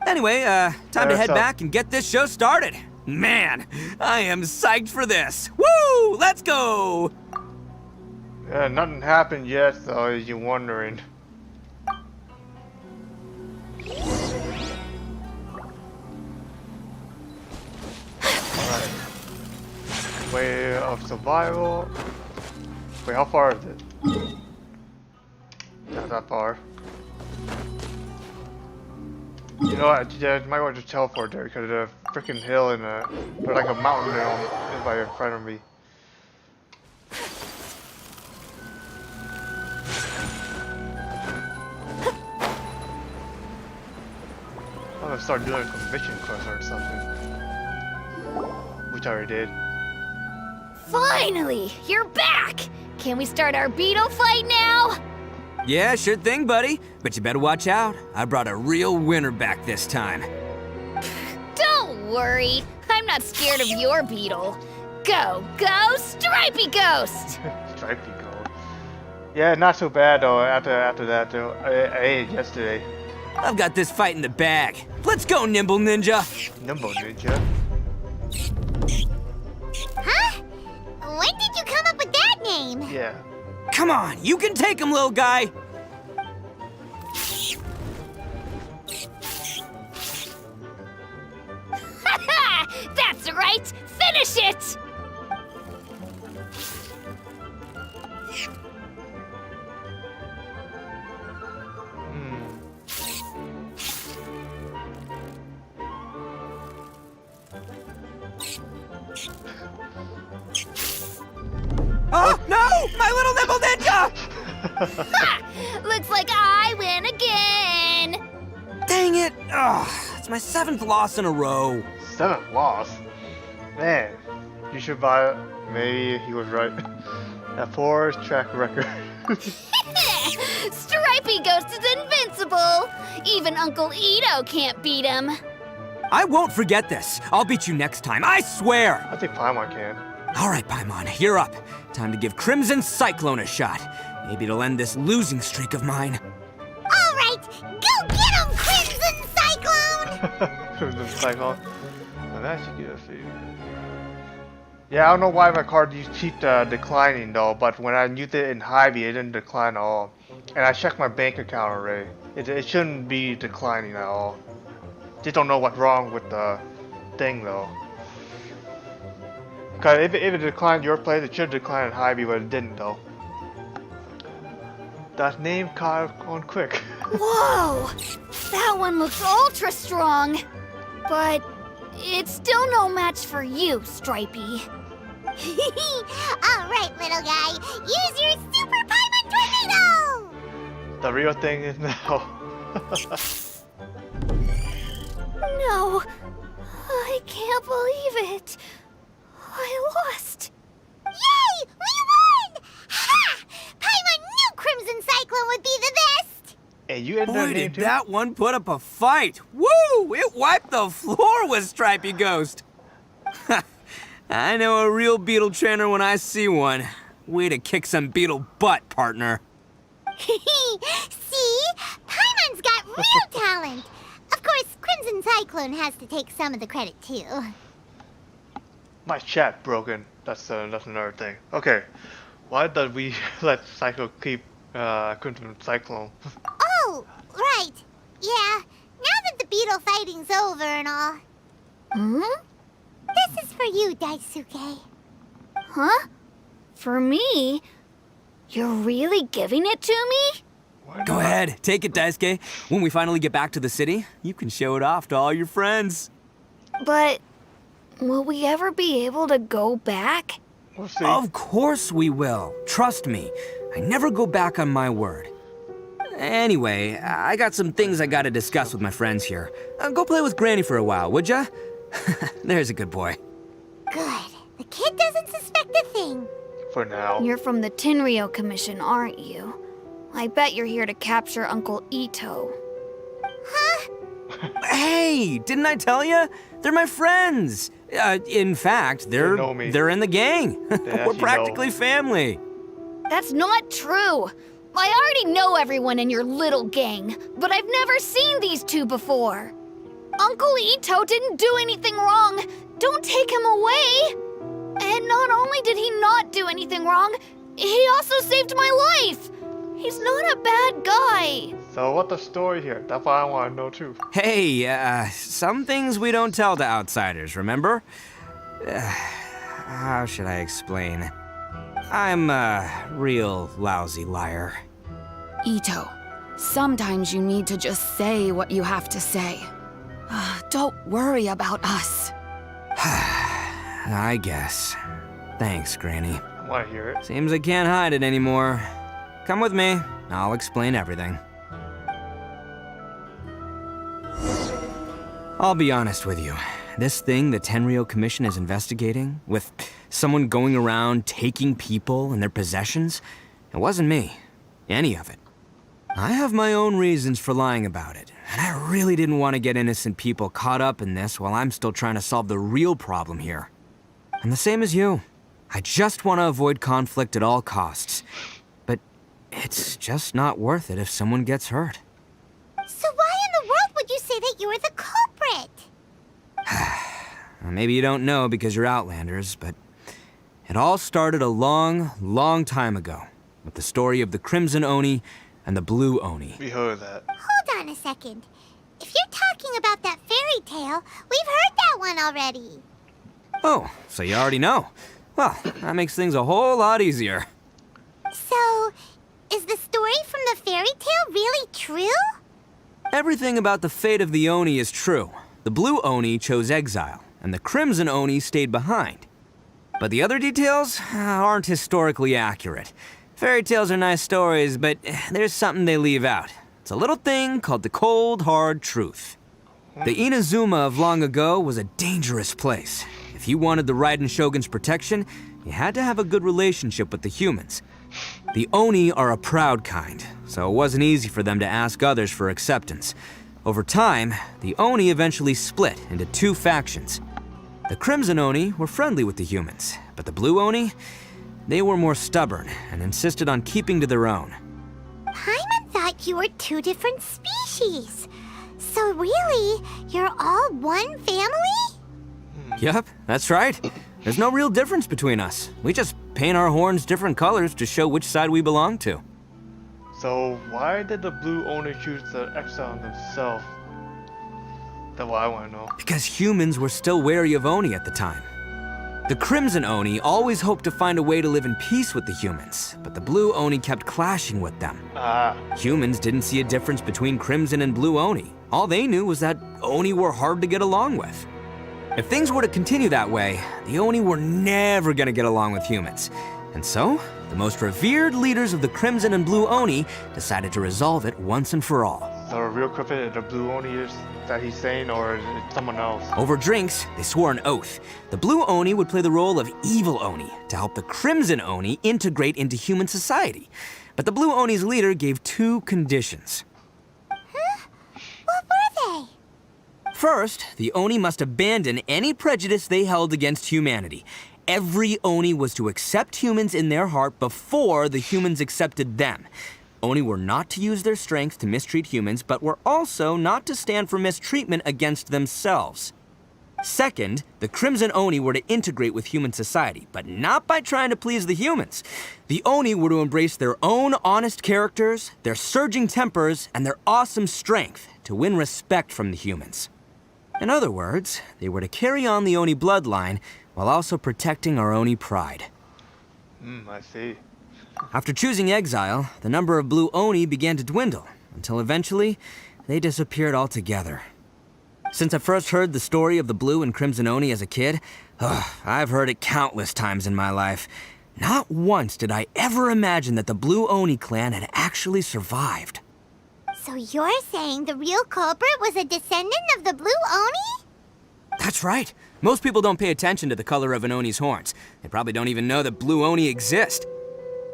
Anyway, time to head back and get this show started. Man, I am psyched for this. Woo! Let's go! Yeah, nothing happened yet, so you're wondering. Alright. Way of survival. Wait, how far is it? Not that far. You know what? I might want to teleport there because there's a freaking hill and there's like a mountain there right in front of me. I'm gonna start doing a mission quest or something. Which I already did. Finally! You're back! Can we start our beetle fight now? Yeah, sure thing, buddy. But you better watch out. I brought a real winner back this time. Don't worry. I'm not scared of your beetle. Go, Stripey Ghost! Stripey go. Yeah, not so bad though. After that though, I ate yesterday. I've got this fight in the bag. Let's go, Nimble Ninja. Nimble Ninja. Huh? When did you come up with that name? Yeah. Come on, you can take him, little guy. That's right! Finish it! Oh, no! My little Nimble Ninja! Ha! Looks like I win again! Dang it! Ugh, it's my 7th loss in a row. 7th loss. Man, you should buy it. Maybe he was right. A poor track record. Stripey Ghost is invincible! Even Uncle Itto can't beat him. I won't forget this. I'll beat you next time, I swear! I think Paimon can. All right, Paimon, you're up. Time to give Crimson Cyclone a shot. Maybe it'll end this losing streak of mine. All right, go get him, Crimson Cyclone! Crimson Cyclone. Well, that should get a few. Yeah, I don't know why my card keep declining though, but when I used it in Hybie, it didn't decline at all. And I checked my bank account already. It shouldn't be declining at all. Just don't know what's wrong with the thing though. Cause if it declined your place, it should decline in Hybie, but it didn't though. That name caught on quick. Whoa! That one looks ultra strong! But it's still no match for you, Stripey. All right, little guy, use your Super Paimon Tornado! The real thing is now. No, I can't believe it. I lost. Yay! We won! Ha! Paimon knew Crimson Cyclone would be the best! And you ended Boy, up name did too? that one put up a fight. Woo! It wiped the floor with Stripey Ghost. I know a real beetle trainer when I see one. Way to kick some beetle butt, partner. See? Paimon's got real talent. Of course, Crimson Cyclone has to take some of the credit too. My chat broken. That's another thing. Okay, why did we let Cyclo keep Crimson Cyclone? Oh, right. Yeah. Now that the beetle fighting's over and all. Hmm? This is for you, Daisuke. Huh? For me? You're really giving it to me? Go ahead, take it, Daisuke. When we finally get back to the city, you can show it off to all your friends. But will we ever be able to go back? We'll see. Of course we will. Trust me. I never go back on my word. Anyway, I got some things I gotta discuss with my friends here. Go play with Granny for a while, would ya? There's a good boy. Good. The kid doesn't suspect a thing. For now. You're from the Tenryou Commission, aren't you? I bet you're here to capture Uncle Itto. Huh? Hey, didn't I tell you? They're my friends. In fact, They know me. they're in the gang. We're actually practically family. That's not true. I already know everyone in your little gang, but I've never seen these two before. Uncle Itto didn't do anything wrong. Don't take him away. And not only did he not do anything wrong, he also saved my life. He's not a bad guy. So what's the story here? That's what I want to know too. Hey, some things we don't tell to outsiders, remember? How should I explain? I'm a real lousy liar. Itto, sometimes you need to just say what you have to say. Don't worry about us. I guess. Thanks, Granny. I want to hear it. Seems I can't hide it anymore. Come with me. I'll explain everything. I'll be honest with you. This thing the Tenryou Commission is investigating, with someone going around taking people and their possessions, it wasn't me. Any of it. I have my own reasons for lying about it, and I really didn't want to get innocent people caught up in this while I'm still trying to solve the real problem here. I'm the same as you. I just want to avoid conflict at all costs. But it's just not worth it if someone gets hurt. So why in the world would you say that you're the culprit? Well, maybe you don't know because you're Outlanders, but it all started a long, long time ago with the story of the Crimson Oni and the Blue Oni. We heard that. Hold on a second. If you're talking about that fairy tale, we've heard that one already. Oh, so you already know. Well, that makes things a whole lot easier. So, is the story from the fairy tale really true? Everything about the fate of the Oni is true. The Blue Oni chose exile, and the Crimson Oni stayed behind. But the other details aren't historically accurate. Fairy tales are nice stories, but there's something they leave out. It's a little thing called the cold, hard truth. The Inazuma of long ago was a dangerous place. If you wanted the Raiden Shogun's protection, you had to have a good relationship with the humans. The Oni are a proud kind, so it wasn't easy for them to ask others for acceptance. Over time, the Oni eventually split into two factions. The Crimson Oni were friendly with the humans, but the Blue Oni, they were more stubborn and insisted on keeping to their own. Paimon thought you were two different species. So really, you're all one family? Yep, that's right. There's no real difference between us. We just paint our horns different colors to show which side we belong to. So why did the Blue Oni choose to exile themselves? That's what I want to know. Because humans were still wary of Oni at the time. The Crimson Oni always hoped to find a way to live in peace with the humans, but the Blue Oni kept clashing with them. Humans didn't see a difference between Crimson and Blue Oni. All they knew was that Oni were hard to get along with. If things were to continue that way, the Oni were never gonna get along with humans. And so, the most revered leaders of the Crimson and Blue Oni decided to resolve it once and for all. So the real culprit is the Blue Oni is that he's saying, or is it someone else? Over drinks, they swore an oath. The Blue Oni would play the role of evil Oni to help the Crimson Oni integrate into human society. But the Blue Oni's leader gave two conditions. Huh? What were they? First, the Oni must abandon any prejudice they held against humanity. Every Oni was to accept humans in their heart before the humans accepted them. Oni were not to use their strength to mistreat humans, but were also not to stand for mistreatment against themselves. Second, the Crimson Oni were to integrate with human society, but not by trying to please the humans. The Oni were to embrace their own honest characters, their surging tempers, and their awesome strength to win respect from the humans. In other words, they were to carry on the Oni bloodline while also protecting our Oni pride. I see. After choosing exile, the number of Blue Oni began to dwindle, until eventually, they disappeared altogether. Since I first heard the story of the Blue and Crimson Oni as a kid, I've heard it countless times in my life. Not once did I ever imagine that the Blue Oni clan had actually survived. So you're saying the real culprit was a descendant of the Blue Oni? That's right. Most people don't pay attention to the color of an Oni's horns. They probably don't even know that Blue Oni exist.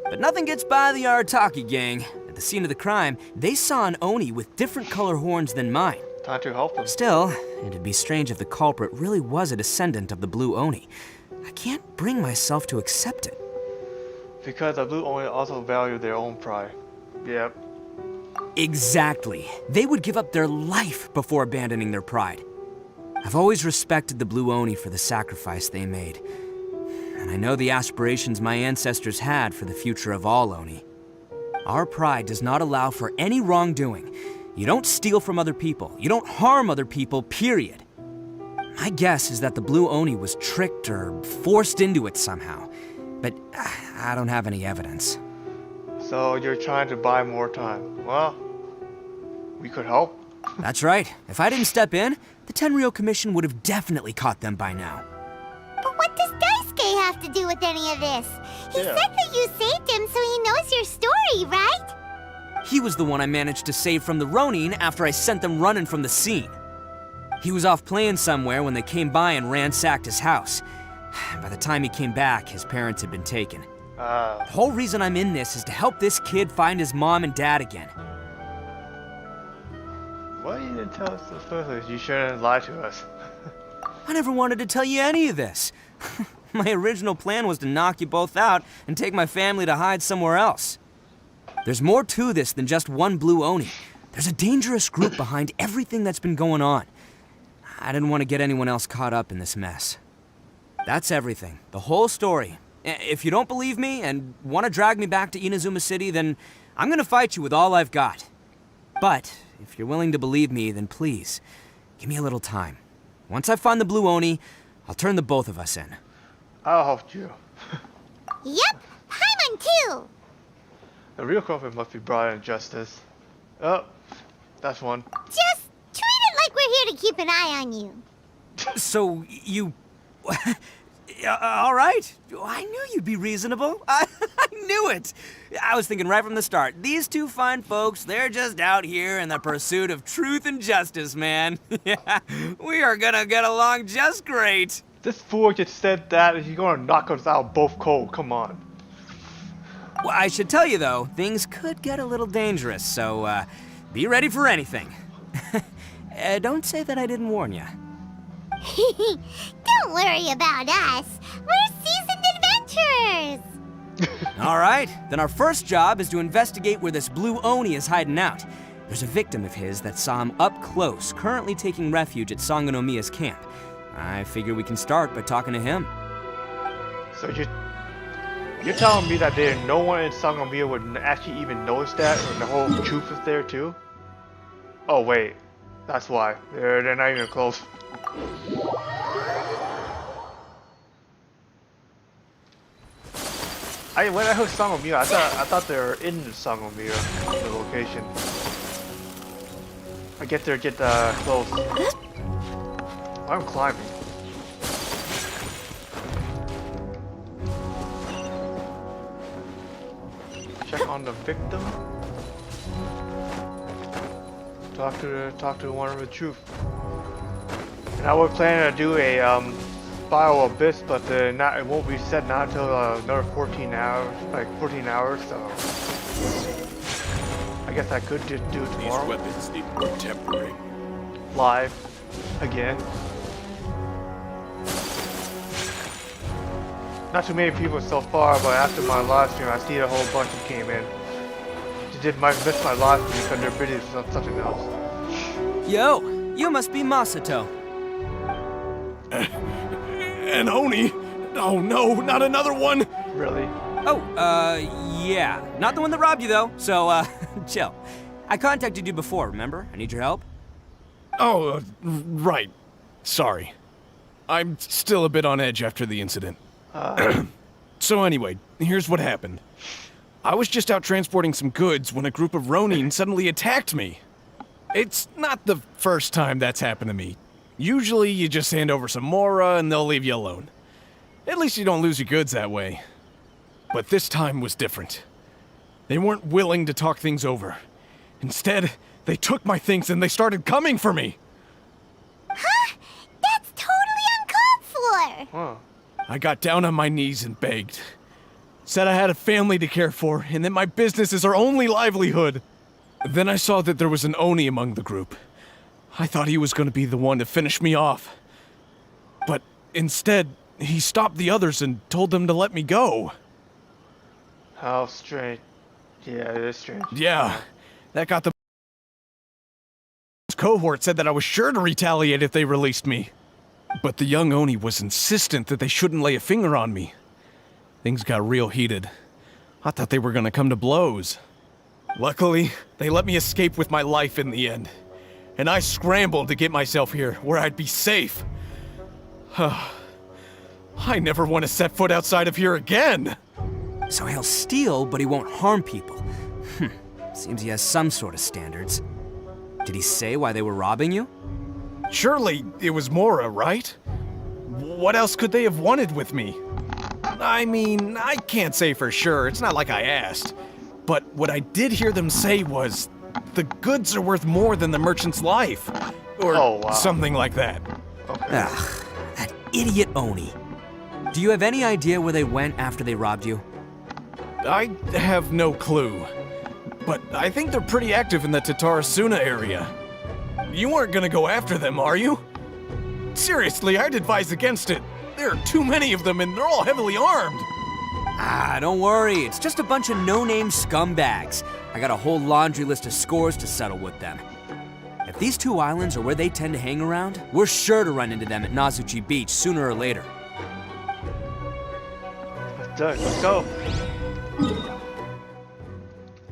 But nothing gets by the Arataki gang. At the scene of the crime, they saw an Oni with different color horns than mine. Time to help them. Still, it'd be strange if the culprit really was a descendant of the Blue Oni. I can't bring myself to accept it. Because the Blue Oni also value their own pride. Yep. Exactly. They would give up their life before abandoning their pride. I've always respected the Blue Oni for the sacrifice they made. And I know the aspirations my ancestors had for the future of all Oni. Our pride does not allow for any wrongdoing. You don't steal from other people. You don't harm other people, period. My guess is that the Blue Oni was tricked or forced into it somehow. But I don't have any evidence. So you're trying to buy more time. Well, we could help. That's right. If I didn't step in, the Tenryou Commission would have definitely caught them by now. But what does Daisuke have to do with any of this? He said that you saved him so he knows your story, right? He was the one I managed to save from the Ronin after I sent them running from the scene. He was off playing somewhere when they came by and ransacked his house. By the time he came back, his parents had been taken. The whole reason I'm in this is to help this kid find his mom and dad again. Why you didn't tell us this first? You shouldn't lie to us. I never wanted to tell you any of this. My original plan was to knock you both out and take my family to hide somewhere else. There's more to this than just one blue Oni. There's a dangerous group behind everything that's been going on. I didn't want to get anyone else caught up in this mess. That's everything. The whole story. If you don't believe me and want to drag me back to Inazuma City, then I'm gonna fight you with all I've got. But if you're willing to believe me, then please, give me a little time. Once I find the blue Oni, I'll turn the both of us in. I'll help you. Yep, Paimon too. The real culprit must be brought in justice. Oh, that's one. Just treat it like we're here to keep an eye on you. So, you... all right. I knew you'd be reasonable. I knew it. I was thinking right from the start. These two fine folks, they're just out here in the pursuit of truth and justice, man. Yeah, we are gonna get along just great. This fool just said that he's gonna knock us out both cold. Come on. Well, I should tell you, though, things could get a little dangerous, so be ready for anything. Don't say that I didn't warn you. Don't worry about us. We're seasoned adventurers. All right, then our first job is to investigate where this blue Oni is hiding out. There's a victim of his that saw him up close, currently taking refuge at Sangonomiya's camp. I figure we can start by talking to him. So you're telling me that no one in Sangonomiya would actually even notice that when the whole truth is there too? Oh wait, that's why. They're not even close. When I heard Sangonomiya, I thought they were in Sangonomiya, the location. I get there, get close. I'm climbing. Check on the victim. Talk to one with truth. And I was planning to do a bio abyss, but it won't be set now until another 14 hours, like 14 hours. So I guess I could just do it tomorrow. These weapons need more tempering. Live again. Not too many people so far, but after my live stream, I see a whole bunch that came in. Missed my live stream because they're busy with something else. Yo, you must be Masato. An Oni? Oh no, not another one! Really? Oh, yeah. Not the one that robbed you, though, so, chill. I contacted you before, remember? I need your help. Oh, right. Sorry. I'm still a bit on edge after the incident. So anyway, here's what happened. I was just out transporting some goods when a group of Ronin suddenly attacked me. It's not the first time that's happened to me. Usually you just hand over some Mora and they'll leave you alone. At least you don't lose your goods that way. But this time was different. They weren't willing to talk things over. Instead, they took my things and they started coming for me. Huh? That's totally uncalled for. Huh. I got down on my knees and begged. Said I had a family to care for and that my business is our only livelihood. Then I saw that there was an Oni among the group. I thought he was going to be the one to finish me off. But instead, he stopped the others and told them to let me go. How strange. Yeah, it is strange. Yeah, that got the cohort said that I was sure to retaliate if they released me. But the young Oni was insistent that they shouldn't lay a finger on me. Things got real heated. I thought they were going to come to blows. Luckily, they let me escape with my life in the end. And I scrambled to get myself here, where I'd be safe. I never want to set foot outside of here again! So he'll steal, but he won't harm people. Seems he has some sort of standards. Did he say why they were robbing you? Surely it was Mora, right? What else could they have wanted with me? I mean, I can't say for sure, it's not like I asked. But what I did hear them say was, the goods are worth more than the merchant's life. Or something like that. Okay. Ugh, that idiot Oni. Do you have any idea where they went after they robbed you? I have no clue. But I think they're pretty active in the Tatarasuna area. You aren't gonna go after them, are you? Seriously, I'd advise against it. There are too many of them and they're all heavily armed. Ah, don't worry. It's just a bunch of no-name scumbags. I got a whole laundry list of scores to settle with them. If these two islands are where they tend to hang around, we're sure to run into them at Nazuchi Beach sooner or later. Let's do it. Let's go.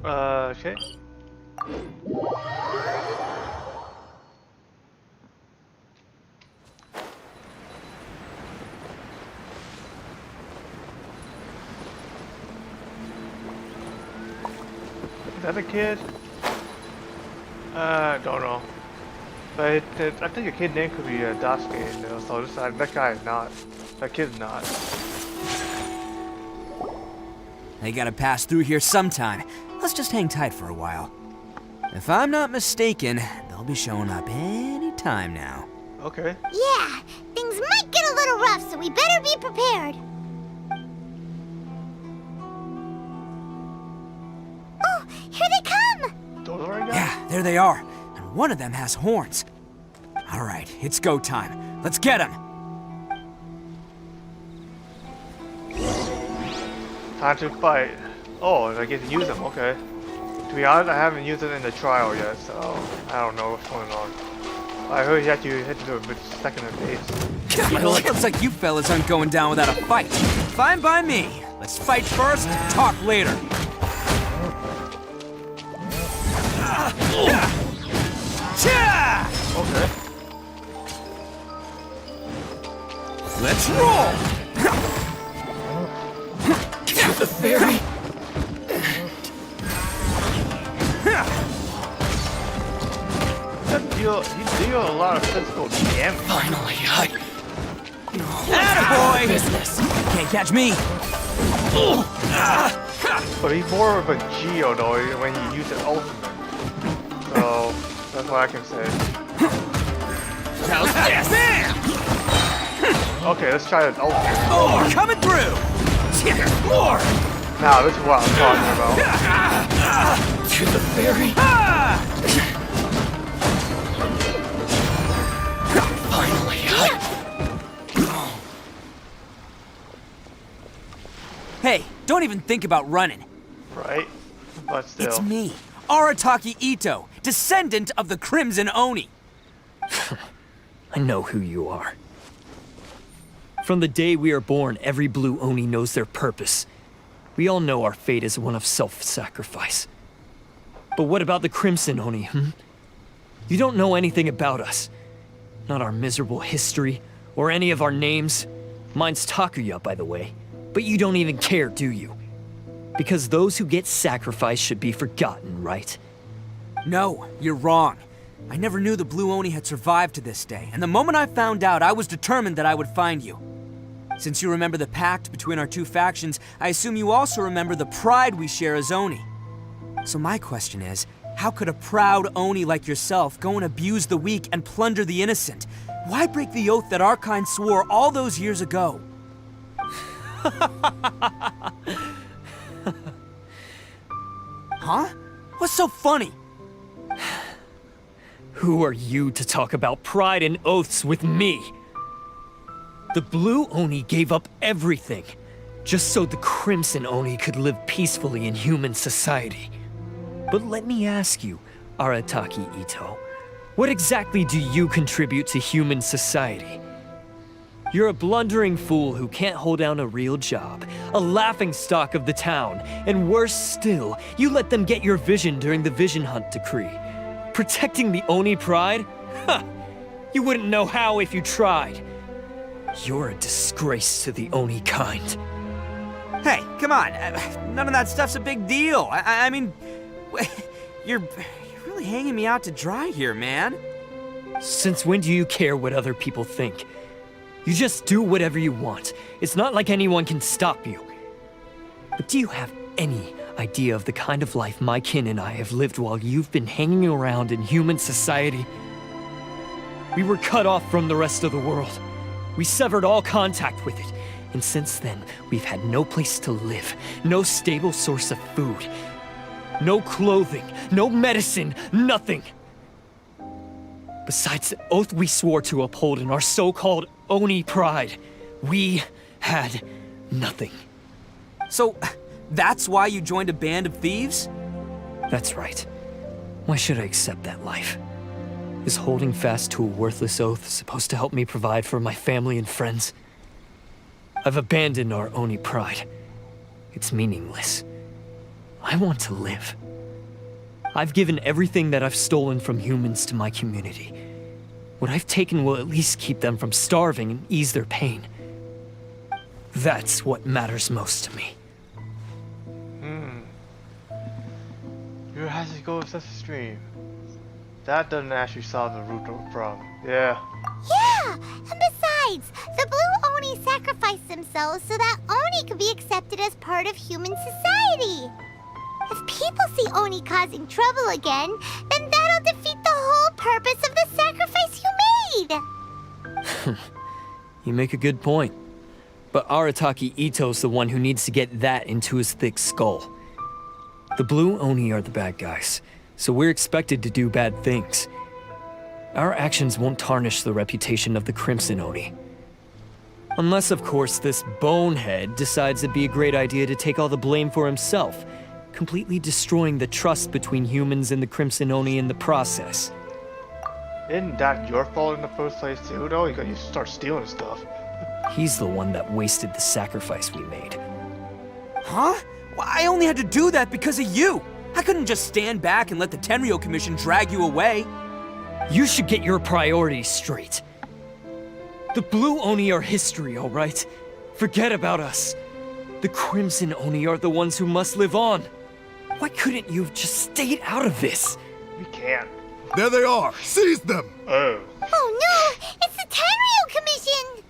Okay. Is that a kid? Don't know. But I think a kid name could be Dasuke, you know, so that guy is not. That kid's not. They gotta pass through here sometime. Let's just hang tight for a while. If I'm not mistaken, they'll be showing up any time now. Okay. Yeah, things might get a little rough, so we better be prepared. Oh, here they come! Those are right now? Yeah, there they are. And one of them has horns. All right, it's go time. Let's get them. Time to fight. Oh, I get to use them, okay. To be honest, I haven't used it in the trial yet, so I don't know what's going on. I heard you had to do a bit second and pace. Looks like you fellas aren't going down without a fight. Fine by me. Let's fight first, talk later. Okay. Let's roll! The fairy. You deal a lot of physical damage. Finally, Attaboy! business. Can't catch me. But he's more of a Geo though when he uses ultimate. So that's what I can say. How's this? Okay, let's try the ultimate. Oh, coming through! More! Now this is what I'm talking about. To the fairy. Finally, Hey, don't even think about running. Right? But still. It's me, Arataki Itto, descendant of the Crimson Oni. I know who you are. From the day we are born, every blue Oni knows their purpose. We all know our fate is one of self-sacrifice. But what about the Crimson Oni, You don't know anything about us. Not our miserable history, or any of our names. Mine's Takuya, by the way. But you don't even care, do you? Because those who get sacrificed should be forgotten, right? No, you're wrong. I never knew the Blue Oni had survived to this day, and the moment I found out, I was determined that I would find you. Since you remember the pact between our two factions, I assume you also remember the pride we share as Oni. So my question is, how could a proud Oni like yourself go and abuse the weak and plunder the innocent? Why break the oath that our kind swore all those years ago? Huh? What's so funny? Who are you to talk about pride and oaths with me? The Blue Oni gave up everything, just so the Crimson Oni could live peacefully in human society. But let me ask you, Arataki Itto, what exactly do you contribute to human society? You're a blundering fool who can't hold down a real job, a laughingstock of the town, and worse still, you let them get your vision during the Vision Hunt decree. Protecting the Oni pride? Ha! You wouldn't know how if you tried. You're a disgrace to the Oni kind. Hey, come on. None of that stuff's a big deal. I mean, you're really hanging me out to dry here, man. Since when do you care what other people think? You just do whatever you want. It's not like anyone can stop you. But do you have any idea of the kind of life my kin and I have lived while you've been hanging around in human society? We were cut off from the rest of the world. We severed all contact with it. And since then, we've had no place to live, no stable source of food, no clothing, no medicine, nothing. Besides the oath we swore to uphold in our so-called Oni pride, we had nothing. So, that's why you joined a band of thieves? That's right. Why should I accept that life? Is holding fast to a worthless oath supposed to help me provide for my family and friends? I've abandoned our Oni pride. It's meaningless. I want to live. I've given everything that I've stolen from humans to my community. What I've taken will at least keep them from starving and ease their pain. That's what matters most to me. You has to go with such a stream. That doesn't actually solve the root of the problem. Yeah. Yeah, and besides, the Blue Oni sacrificed themselves so that Oni could be accepted as part of human society. If people see Oni causing trouble again, then that'll defeat the whole purpose of the sacrifice you made. You make a good point. But Arataki Itto's the one who needs to get that into his thick skull. The Blue Oni are the bad guys, so we're expected to do bad things. Our actions won't tarnish the reputation of the Crimson Oni. Unless, of course, this bonehead decides it'd be a great idea to take all the blame for himself, completely destroying the trust between humans and the Crimson Oni in the process. Isn't that your fault in the first place too, though? You start stealing stuff. He's the one that wasted the sacrifice we made. Huh? Well, I only had to do that because of you. I couldn't just stand back and let the Tenryo Commission drag you away. You should get your priorities straight. The Blue Oni are history, all right? Forget about us. The Crimson Oni are the ones who must live on. Why couldn't you have just stayed out of this? We can't. There they are! Seize them! Oh. Oh no! It's the Tenryo Commission!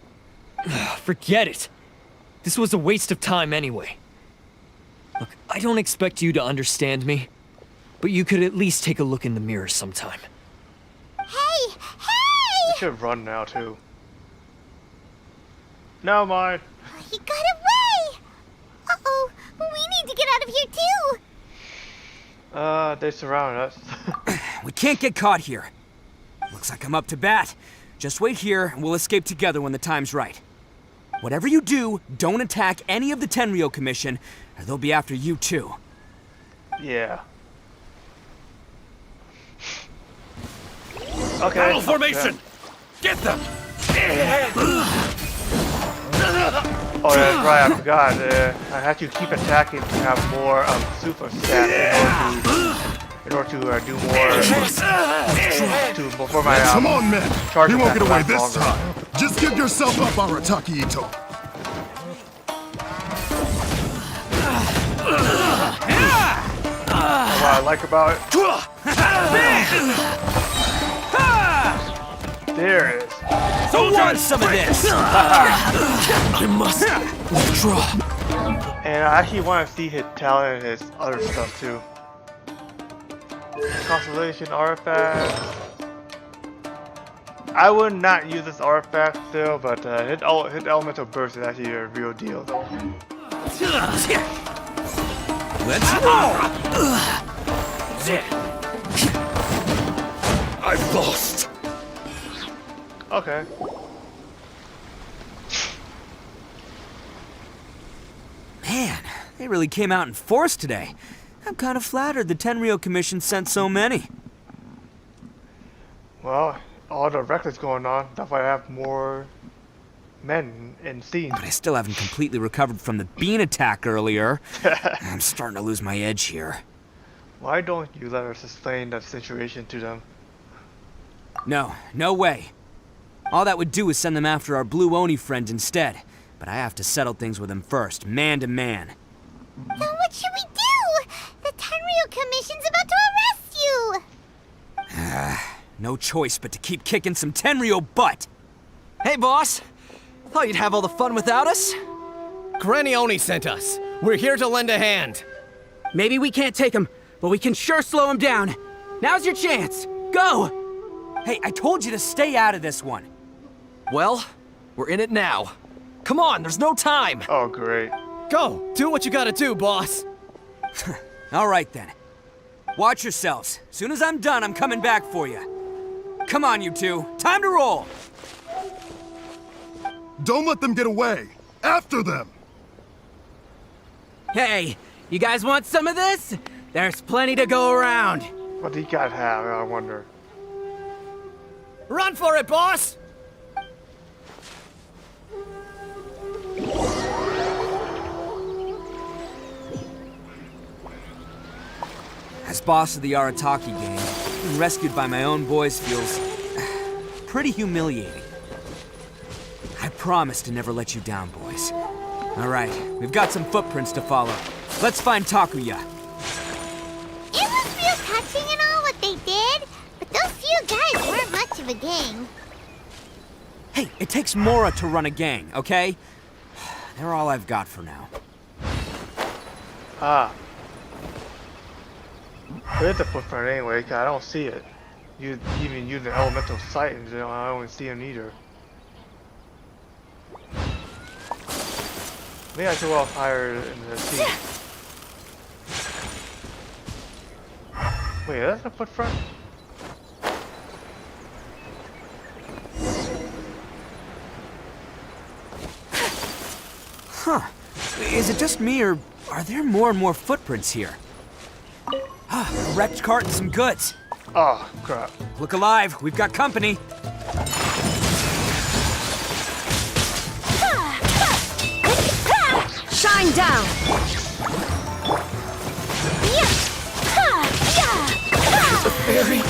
Forget it. This was a waste of time anyway. Look, I don't expect you to understand me, but you could at least take a look in the mirror sometime. Hey! We should run now too. Never mind. He got away! Uh-oh, we need to get out of here too! They surrounded us. We can't get caught here. Looks like I'm up to bat. Just wait here and we'll escape together when the time's right. Whatever you do, don't attack any of the Tenryo Commission, or they'll be after you too. Yeah. Okay. Battle formation! Get them! Oh, that's right, I forgot. I had to keep attacking to have more super stats in order to do more before my Come on, men! charge He won't attack get away lasts this longer. time! Just give yourself up, Arataki Itto! What I like about it. There it is. Who wants some of this? I must withdraw. And I actually want to see his talent and his other stuff too. Constellation artifact. I would not use this artifact still, but his elemental burst is actually a real deal though. Let's roll! I've lost. Okay. Man, they really came out in force today. I'm kind of flattered the Tenryo Commission sent so many. Well, all the records going on, that's why I have more men in scene. But I still haven't completely recovered from the bean attack earlier. I'm starting to lose my edge here. Why don't you let us explain the situation to them? No, no way. All that would do is send them after our Blue Oni friend instead. But I have to settle things with him first, man to man. Then what should we do? The Tenryo Commission's about to arrest you! No choice but to keep kicking some Tenryo butt. Hey, boss. Thought you'd have all the fun without us? Granny Oni sent us. We're here to lend a hand. Maybe we can't take him, but we can sure slow him down. Now's your chance. Go! Hey, I told you to stay out of this one. Well, we're in it now. Come on, there's no time. Oh, great. Go, do what you gotta do, boss. All right then. Watch yourselves. Soon as I'm done, I'm coming back for you. Come on, you two. Time to roll. Don't let them get away! After them! Hey, you guys want some of this? There's plenty to go around. What do you guys have, I wonder? Run for it, boss! As boss of the Arataki gang, being rescued by my own boys feels pretty humiliating. I promise to never let you down, boys. All right, we've got some footprints to follow. Let's find Takuya. It was real touching and all what they did, but those few guys weren't much of a gang. Hey, it takes Mora to run a gang, okay? They're all I've got for now. Ah. Where's the footprint anyway? 'Cause I don't see it. You even using elemental sight, and I don't see him either. Maybe I should go up higher in the sea. Wait, that's a footprint? Huh. Is it just me, or are there more and more footprints here? Ah, a wrecked cart and some goods. Oh, crap. Look alive, we've got company. Shine down! Very Too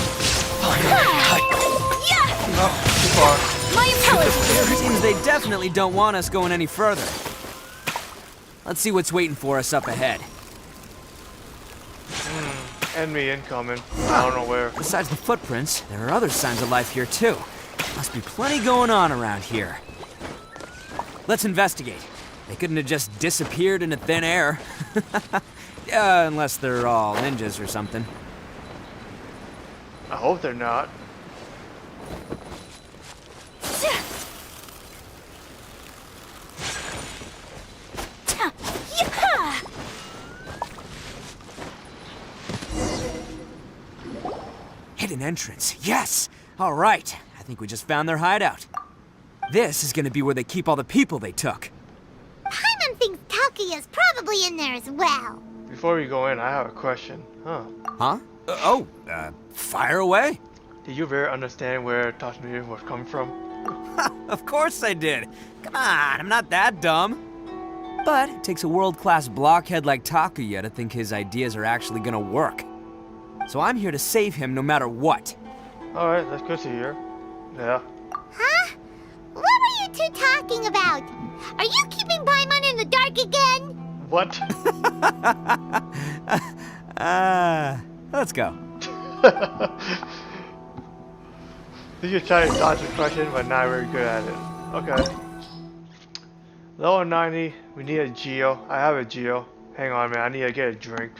far. My intelligence! Seems they definitely don't want us going any further. Let's see what's waiting for us up ahead. Enemy incoming. I don't know where. Besides the footprints, there are other signs of life here too. Must be plenty going on around here. Let's investigate. They couldn't have just disappeared into thin air. Yeah, unless they're all ninjas or something. I hope they're not. Hidden entrance, yes! All right, I think we just found their hideout. This is gonna be where they keep all the people they took. Paimon thinks Takuya's probably in there as well. Before we go in, I have a question. Huh? Fire away. Did you really understand where Tatsunori was coming from? Of course I did. Come on, I'm not that dumb. But it takes a world-class blockhead like Takuya to think his ideas are actually gonna work. So I'm here to save him no matter what. Alright, that's good to hear. Yeah. Huh? What are you two talking about? Are you keeping Paimon in the dark again? What? Let's go. You're trying to dodge the question, but not very good at it. Okay. Level 90, we need a Geo. I have a Geo. Hang on, man, I need to get a drink.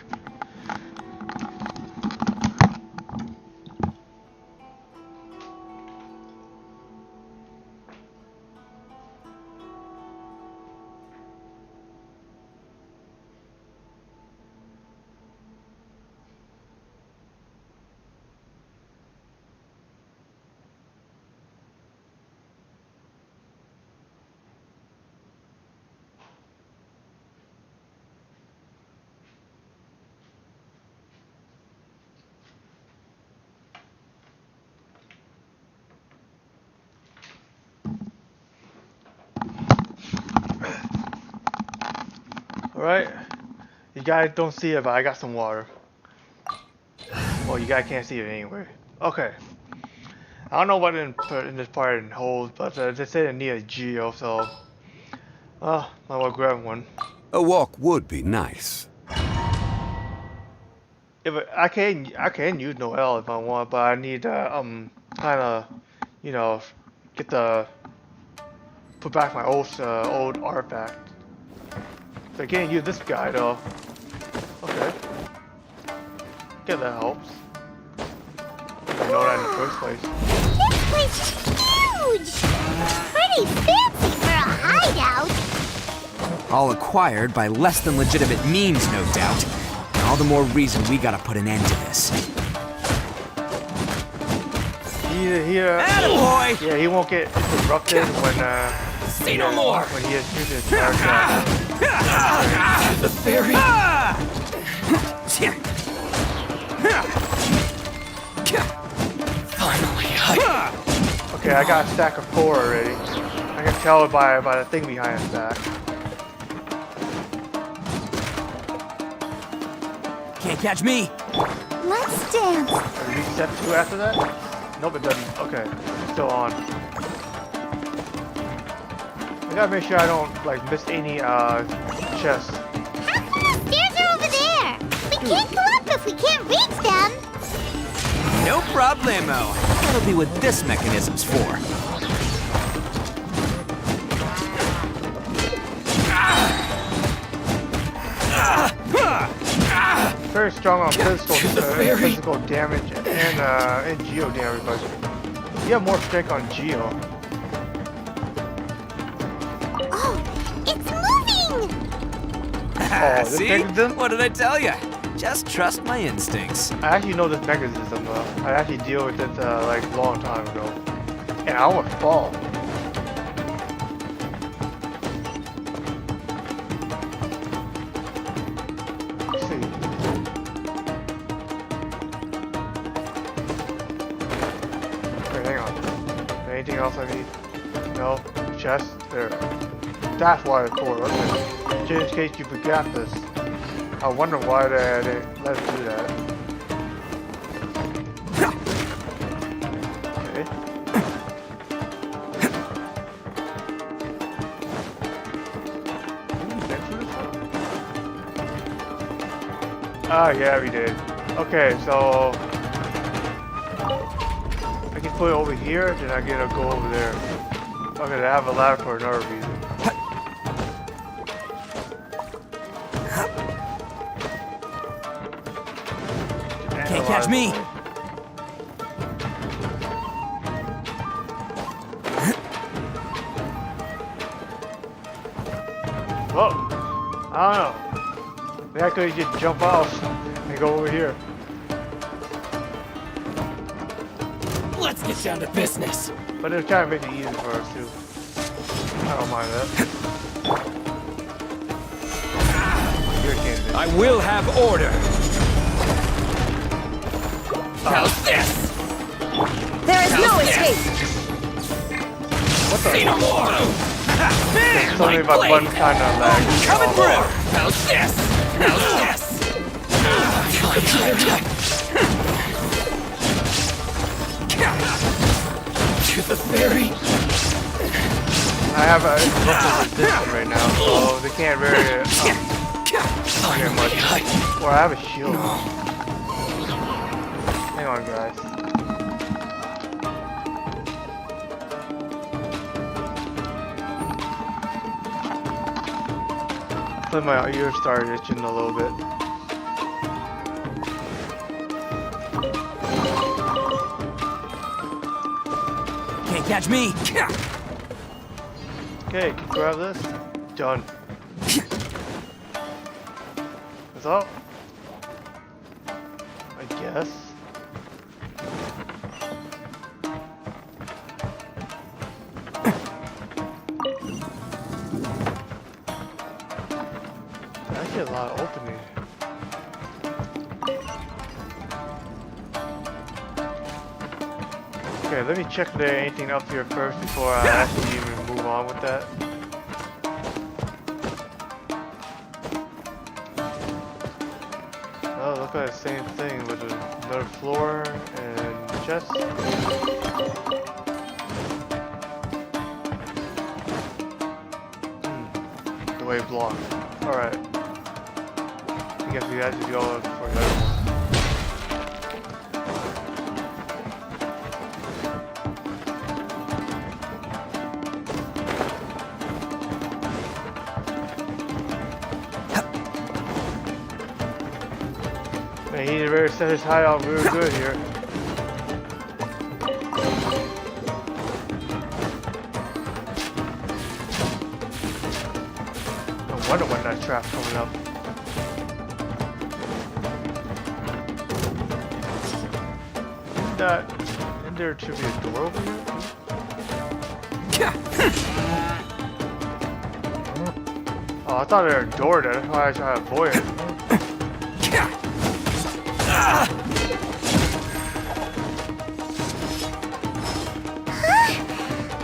Alright. You guys don't see it, but I got some water. Well, you guys can't see it anyway. Okay. I don't know what in this part it holds, but they say they need a Geo, so... might well grab one. A walk would be nice. If I can use Noel if I want, but I need kinda, you know, put back my old artifact. So I can't use this guy though. Okay. Yeah, that helps. I know that in the first place. This place is huge! Pretty fancy for a hideout. All acquired by less than legitimate means, no doubt. And all the more reason we gotta put an end to this. Attaboy! Yeah, he won't get interrupted when Say no more! When he is using his power shot. The fairy! Finally, Okay, I got a stack of 4 already. I can tell it by the thing behind the stack. Can't catch me. Let's dance. Are you set 2 after that? Nope, it doesn't. Okay, it's still on. I gotta make sure I don't like miss any chests. How come the stairs are over there? We can't go up if we can't reach them. No problemo. That'll be what this mechanism's for. Very strong on physical damage and geo damage, but you have more strength on geo. Oh, it's moving! See? What did I tell you? Just trust my instincts. I actually know this mechanism though. I actually deal with it like a long time ago. And I almost fall. Let's see. Okay, hang on. Anything else I need? No? Chest? There. That's why it's for. Okay. Just in case you forgot this. I wonder why they let us do that. Okay. Ah, yeah, we did. Okay, so I can put it over here, then I get to go over there. Okay, I have a ladder for another reason. Can't catch me. Whoa! I don't know. Maybe I could just jump off and go over here. Let's get down to business. But it'll kind of make it easy for us too. I don't mind that. You're a candidate. I will have order. How's this? There is no escape. What the? Say no more! Something about one kind of lag. Coming through! How's this? How's this? To the fairy. I have a resistance right now, so they can't very very much. Or I have a shield. Hang on, guys. Let my ears start itching a little bit. Can't catch me. Okay, grab this. Done. That's all. I guess. Actually, a lot of opening. Okay, let me check if there's anything up here first before I actually even move on with that. Oh, look at the same thing with another floor and chest. The way blocked. Alright. I guess we have to go for another one. Man, he really set his height out real good here. No wonder when that trap's coming up. Isn't there should be a door over here? Oh, I thought there was a door there. That's why I tried to avoid it.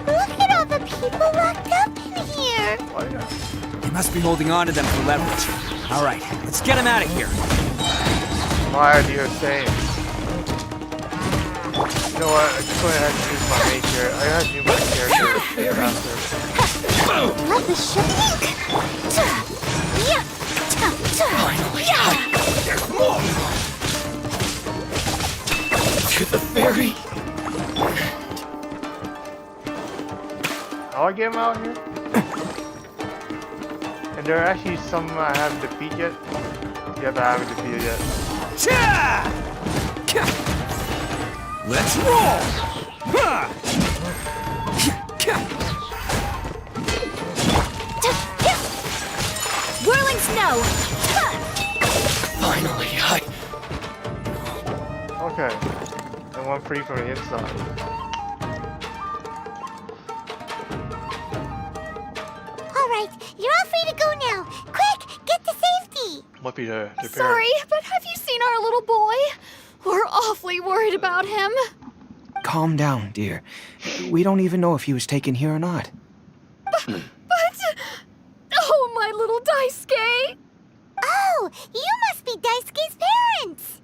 Look at all the people locked up in here. Oh, yeah. They must be holding on to them for leverage. All right, let's get them out of here. My idea is same. You know what? I'm just going to have to use my main character. I have to use my character faster. Love the shooting. Finally, there's more! To the ferry! How I get him out here? And there are actually some I haven't defeated yet. Yep, I haven't defeated yet. Let's roll! Whirling snow! Finally, Okay. And one free from the inside. Alright, you're all free to go now. Quick, get to safety. Might be the parent. Sorry, but have you seen our little boy? We're awfully worried about him. Calm down, dear. We don't even know if he was taken here or not. But... Oh, my little Daisuke! Oh, you must be Daisuke's parents.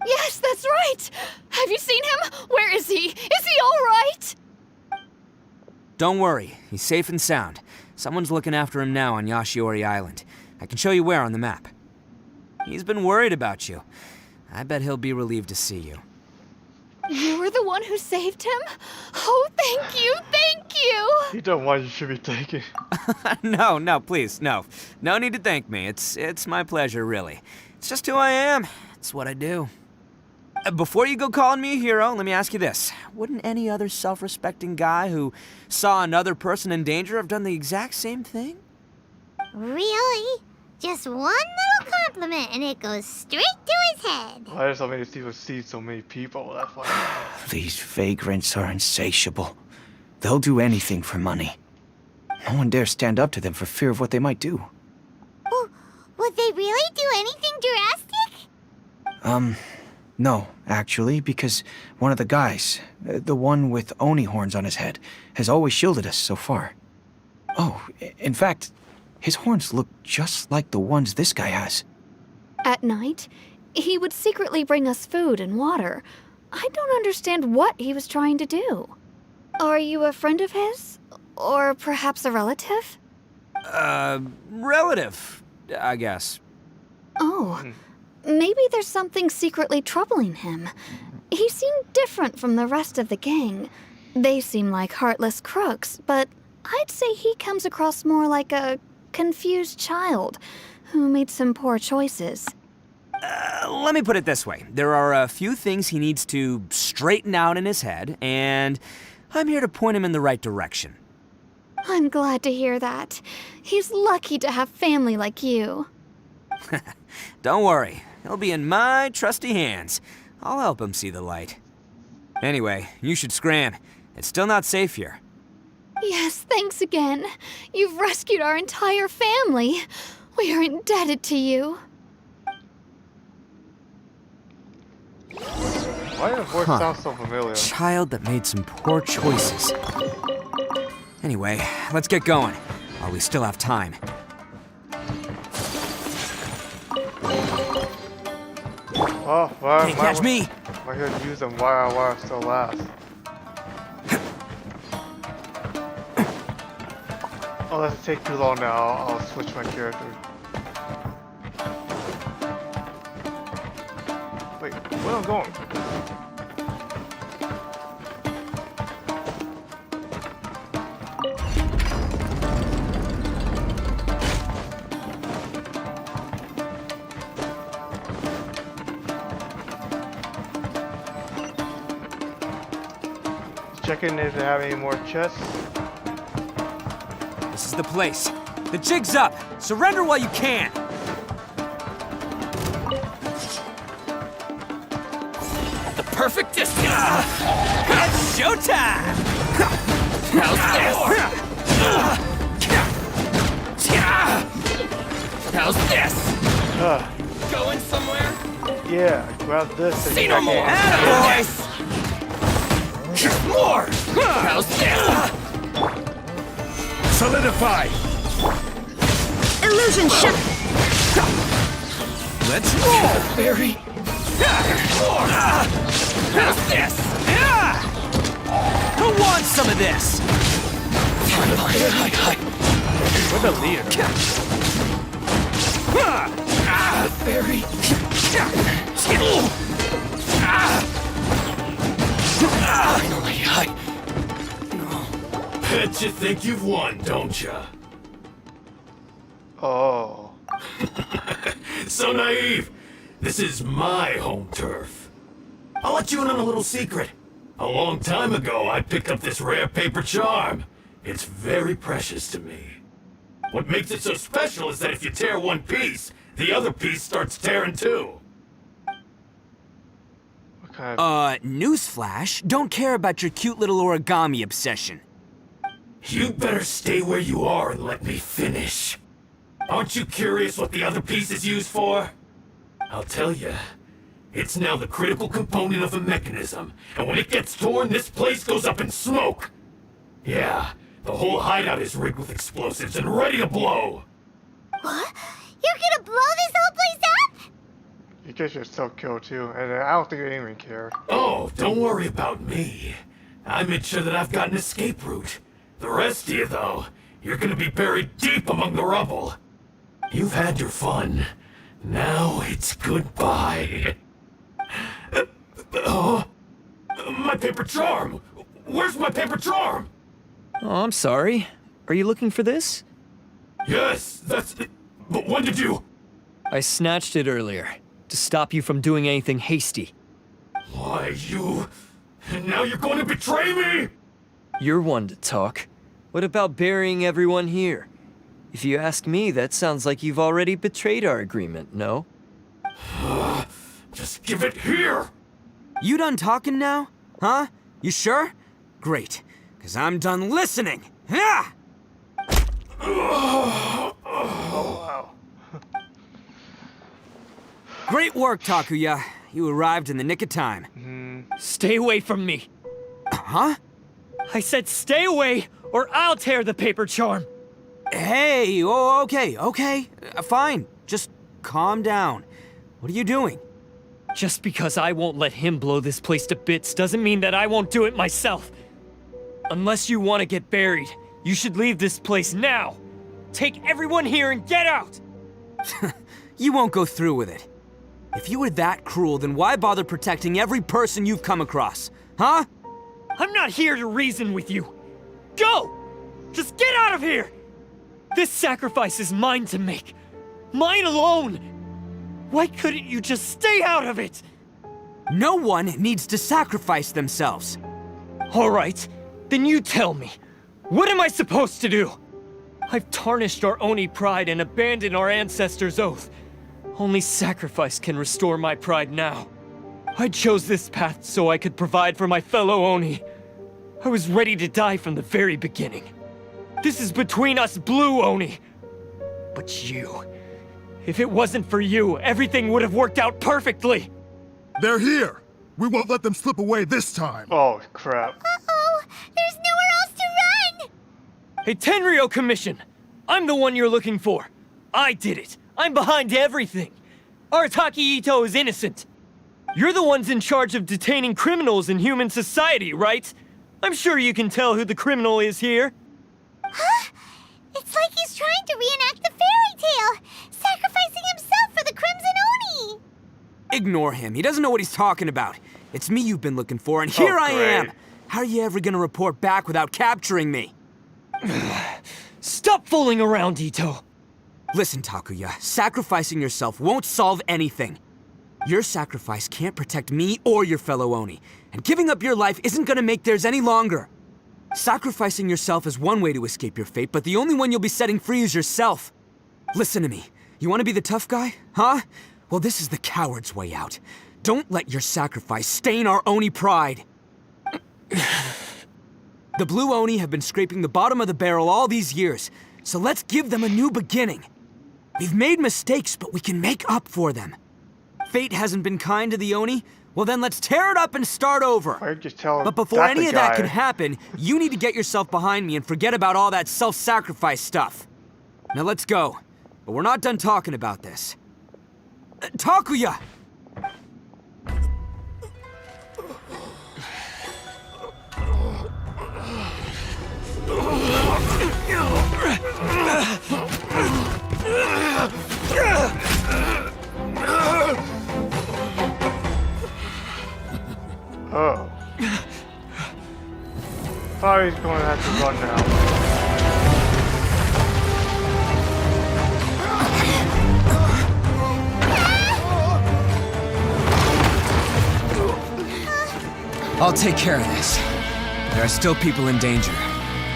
Yes, that's right! Have you seen him? Where is he? Is he alright? Don't worry, he's safe and sound. Someone's looking after him now on Yashiori Island. I can show you where on the map. He's been worried about you. I bet he'll be relieved to see you. You were the one who saved him? Oh, thank you, thank you! You don't want you should be taking. No, please, no. No need to thank me. It's my pleasure, really. It's just who I am. It's what I do. Before you go calling me a hero, let me ask you this. Wouldn't any other self-respecting guy who saw another person in danger have done the exact same thing? Really? Just one little compliment and it goes straight to his head. Why does so many people see so many people? That's why. These vagrants are insatiable. They'll do anything for money. No one dares stand up to them for fear of what they might do. Well, would they really do anything drastic? No, actually, because one of the guys, the one with Oni horns on his head, has always shielded us so far. Oh, in fact, his horns look just like the ones this guy has. At night, he would secretly bring us food and water. I don't understand what he was trying to do. Are you a friend of his? Or perhaps a relative? Relative, I guess. Oh, maybe there's something secretly troubling him. He seemed different from the rest of the gang. They seem like heartless crooks, but I'd say he comes across more like a confused child who made some poor choices. Let me put it this way. There are a few things he needs to straighten out in his head, and I'm here to point him in the right direction. I'm glad to hear that. He's lucky to have family like you. Don't worry. He'll be in my trusty hands. I'll help him see the light. Anyway, you should scram. It's still not safe here. Yes, thanks again. You've rescued our entire family. We are indebted to you. Why does voice sound so familiar? Child that made some poor choices. Anyway, let's get going, while we still have time. Oh, why? Can't catch me! I could use them while I still last. Oh, that's take too long now. I'll switch my character. Wait, where am I going? Checking if they have any more chests. This is the place. The jig's up! Surrender while you can! The perfect distance! It's showtime! How's this? How's this? Uh, Going somewhere? yeah, grab this and Say no more! Boys! More! How's this? Solidify! Illusion shut. Let's roll! Barry? How's this? Who wants some of this? We're the leader. Barry? Bet you think you've won, don't ya? Oh. So naive. This is my home turf. I'll let you in on a little secret. A long time ago, I picked up this rare paper charm. It's very precious to me. What makes it so special is that if you tear one piece, the other piece starts tearing too. What kind of... Newsflash, don't care about your cute little origami obsession. You better stay where you are and let me finish. Aren't you curious what the other piece is used for? I'll tell you. It's now the critical component of a mechanism, and when it gets torn, this place goes up in smoke. Yeah, the whole hideout is rigged with explosives and ready to blow. What? You're gonna blow this whole place up? You get yourself killed too, and I don't think they even care. Oh, don't worry about me. I made sure that I've got an escape route. The rest of you, though, you're gonna be buried deep among the rubble. You've had your fun. Now it's goodbye. My paper charm! Where's my paper charm? Oh, I'm sorry. Are you looking for this? Yes, that's... But when did you... I snatched it earlier, to stop you from doing anything hasty. Why, you... And now you're going to betray me? You're one to talk. What about burying everyone here? If you ask me, that sounds like you've already betrayed our agreement, no? Just give it here! You done talking now? Huh? You sure? Great, because I'm done listening. Yeah! Oh, wow. Great work, Takuya. You arrived in the nick of time. Stay away from me. Huh? I said stay away, or I'll tear the paper charm. Hey, oh, okay. Fine. Just calm down. What are you doing? Just because I won't let him blow this place to bits doesn't mean that I won't do it myself. Unless you want to get buried, you should leave this place now. Take everyone here and get out! You won't go through with it. If you were that cruel, then why bother protecting every person you've come across? Huh? I'm not here to reason with you. Go! Just get out of here! This sacrifice is mine to make. Mine alone! Why couldn't you just stay out of it? No one needs to sacrifice themselves. All right, then you tell me. What am I supposed to do? I've tarnished our Oni pride and abandoned our ancestors' oath. Only sacrifice can restore my pride now. I chose this path so I could provide for my fellow Oni. I was ready to die from the very beginning. This is between us Blue Oni. But you... If it wasn't for you, everything would have worked out perfectly! They're here! We won't let them slip away this time! Oh, crap. Uh-oh! There's nowhere else to run! Hey, Tenryo Commission! I'm the one you're looking for. I did it. I'm behind everything. Arataki Itto is innocent. You're the ones in charge of detaining criminals in human society, right? I'm sure you can tell who the criminal is here. Huh? It's like he's trying to reenact the fairy tale, sacrificing himself for the Crimson Oni! Ignore him. He doesn't know what he's talking about. It's me you've been looking for, and here I am! How are you ever gonna report back without capturing me? Stop fooling around, Itto! Listen, Takuya, sacrificing yourself won't solve anything. Your sacrifice can't protect me or your fellow Oni, and giving up your life isn't gonna make theirs any longer. Sacrificing yourself is one way to escape your fate, but the only one you'll be setting free is yourself. Listen to me. You want to be the tough guy? Huh? Well, this is the coward's way out. Don't let your sacrifice stain our Oni pride. The Blue Oni have been scraping the bottom of the barrel all these years, so let's give them a new beginning. We've made mistakes, but we can make up for them. Fate hasn't been kind to the Oni? Well then let's tear it up and start over. But before any of that can happen, you need to get yourself behind me and forget about all that self-sacrifice stuff. Now let's go. But we're not done talking about this. Takuya! Oh. Probably he's going to have to run now. I'll take care of this. There are still people in danger.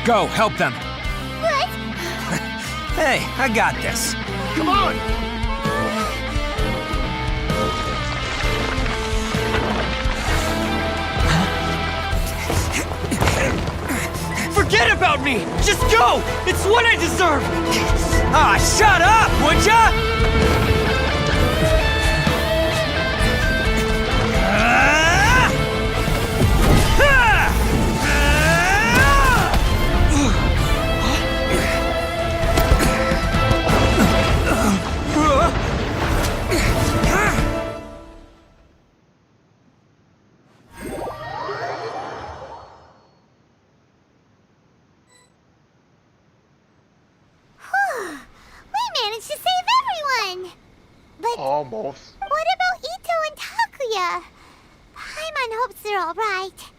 Go, help them. What? Hey, I got this. Come on! Forget about me! Just go! It's what I deserve! Ah, shut up, would ya? Almost. What about Itto and Takuya? Paimon hopes they're alright.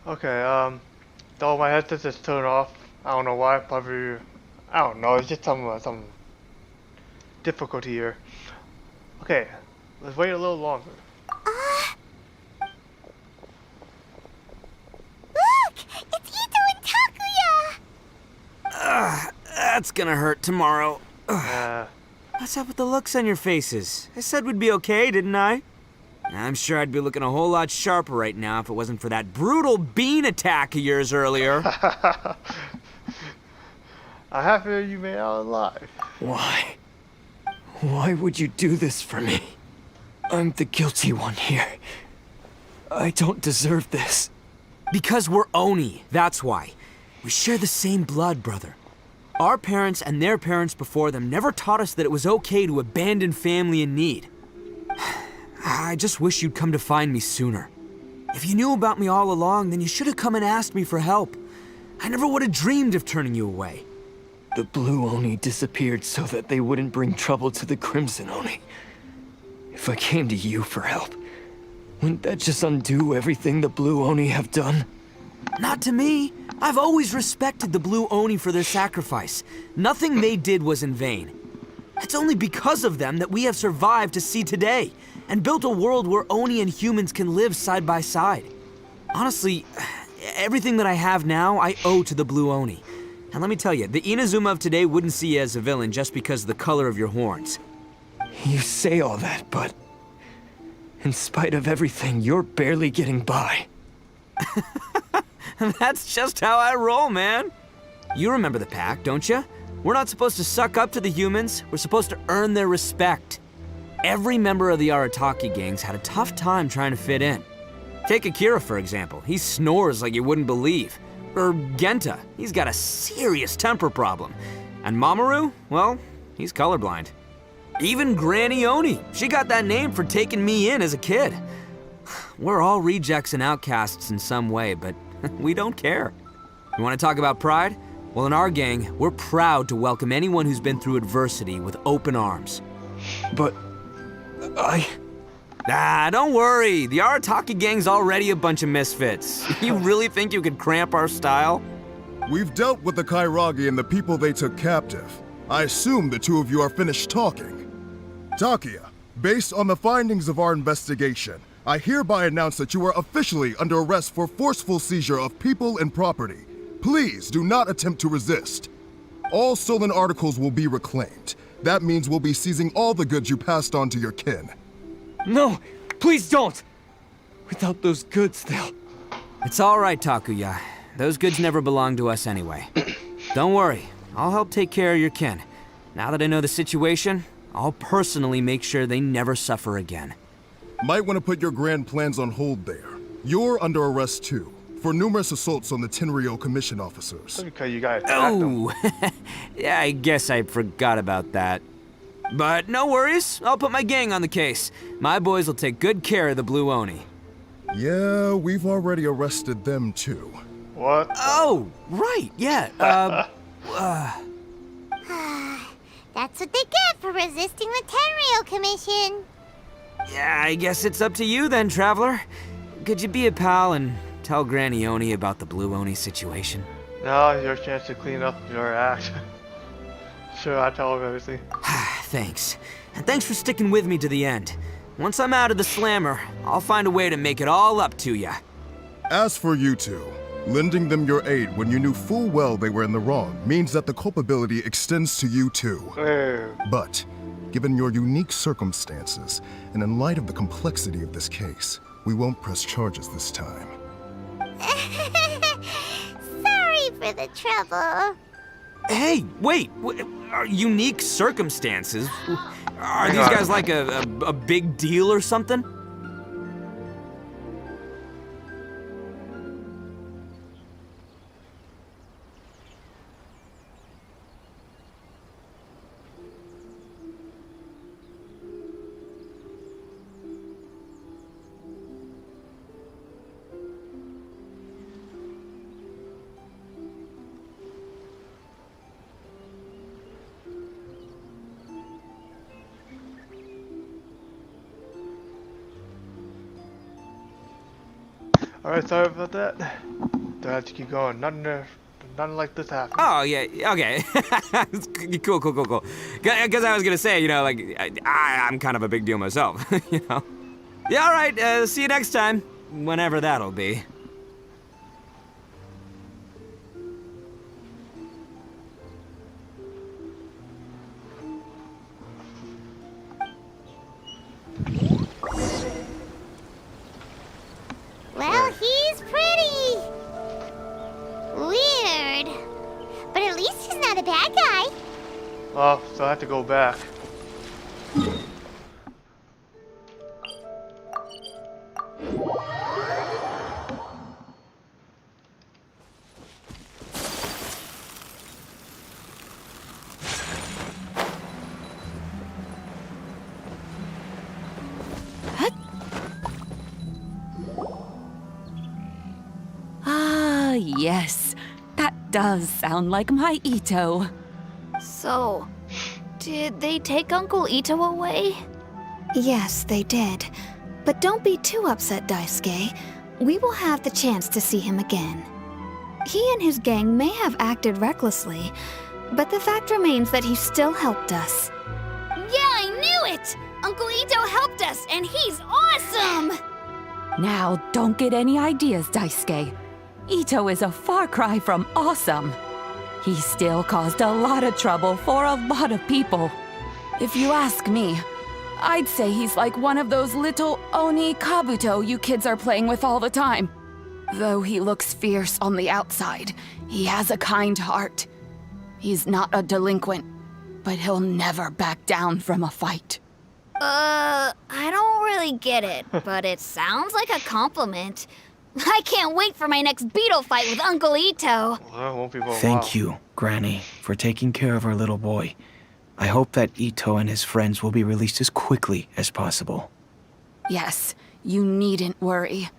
Okay, though my headset is turned off. I don't know why, probably, I don't know, it's just some difficulty here. Okay, let's wait a little longer. Look! It's Itto and Takuya! That's gonna hurt tomorrow. What's up with the looks on your faces? I said we'd be okay, didn't I? I'm sure I'd be looking a whole lot sharper right now if it wasn't for that brutal bean attack of yours earlier. I have heard you made out alive. Why? Why would you do this for me? I'm the guilty one here. I don't deserve this. Because we're Oni, that's why. We share the same blood, brother. Our parents and their parents before them never taught us that it was okay to abandon family in need. I just wish you'd come to find me sooner. If you knew about me all along, then you should have come and asked me for help. I never would have dreamed of turning you away. The Blue Oni disappeared so that they wouldn't bring trouble to the Crimson Oni. If I came to you for help, wouldn't that just undo everything the Blue Oni have done? Not to me. I've always respected the Blue Oni for their sacrifice. Nothing they did was in vain. It's only because of them that we have survived to see today, and built a world where Oni and humans can live side by side. Honestly, everything that I have now, I owe to the Blue Oni. And let me tell you, the Inazuma of today wouldn't see you as a villain just because of the color of your horns. You say all that, but in spite of everything, you're barely getting by. That's just how I roll, man. You remember the pact, don't you? We're not supposed to suck up to the humans. We're supposed to earn their respect. Every member of the Arataki gangs had a tough time trying to fit in. Take Akira, for example. He snores like you wouldn't believe. Or Genta. He's got a serious temper problem. And Mamoru, well, he's colorblind. Even Granny Oni. She got that name for taking me in as a kid. We're all rejects and outcasts in some way, but we don't care. You want to talk about pride? Well, in our gang, we're proud to welcome anyone who's been through adversity with open arms. But don't worry. The Arataki gang's already a bunch of misfits. You really think you could cramp our style? We've dealt with the Kairagi and the people they took captive. I assume the two of you are finished talking. Takuya, Based on the findings of our investigation, I hereby announce that you are officially under arrest for forceful seizure of people and property. Please do not attempt to resist. All stolen articles will be reclaimed. That means we'll be seizing all the goods you passed on to your kin. No, please don't! Without those goods, they'll... It's all right, Takuya. Those goods never belonged to us anyway. Don't worry, I'll help take care of your kin. Now that I know the situation, I'll personally make sure they never suffer again. Might want to put your grand plans on hold there. You're under arrest too, for numerous assaults on the Tenryo Commission officers. That's because you got attacked them. Oh, yeah, I guess I forgot about that. But no worries, I'll put my gang on the case. My boys will take good care of the Blue Oni. Yeah, we've already arrested them too. What? Oh, right, yeah, That's what they get for resisting the Tenryo Commission. Yeah, I guess it's up to you then, Traveler. Could you be a pal and tell Granny Oni about the Blue Oni situation? Now your chance to clean up your act. Sure, I tell him everything. Thanks. And thanks for sticking with me to the end. Once I'm out of the slammer, I'll find a way to make it all up to ya. As for you two, lending them your aid when you knew full well they were in the wrong means that the culpability extends to you too. But, given your unique circumstances, and in light of the complexity of this case, we won't press charges this time. Sorry for the trouble. Hey, wait! Unique circumstances? Are these guys like a big deal or something? Alright, sorry about that. Do I have to keep going? Nothing like this happened. Oh, yeah, okay. Cool. Because I was gonna say, you know, like, I'm kind of a big deal myself, you know? Yeah, alright, see you next time. Whenever that'll be. Well, he's pretty. Weird. But at least he's not a bad guy. Oh, so I have to go back. Ah, yes. That does sound like my Itto. So, did they take Uncle Itto away? Yes, they did. But don't be too upset, Daisuke. We will have the chance to see him again. He and his gang may have acted recklessly, but the fact remains that he still helped us. Yeah, I knew it! Uncle Itto helped us, and he's awesome! Now, don't get any ideas, Daisuke. Itto is a far cry from awesome. He still caused a lot of trouble for a lot of people. If you ask me, I'd say he's like one of those little Oni Kabuto you kids are playing with all the time. Though he looks fierce on the outside, he has a kind heart. He's not a delinquent, but he'll never back down from a fight. I don't really get it, but it sounds like a compliment. I can't wait for my next beetle fight with Uncle Itto. Well, it won't be for a while. Thank you, Granny, for taking care of our little boy. I hope that Itto and his friends will be released as quickly as possible. Yes, you needn't worry.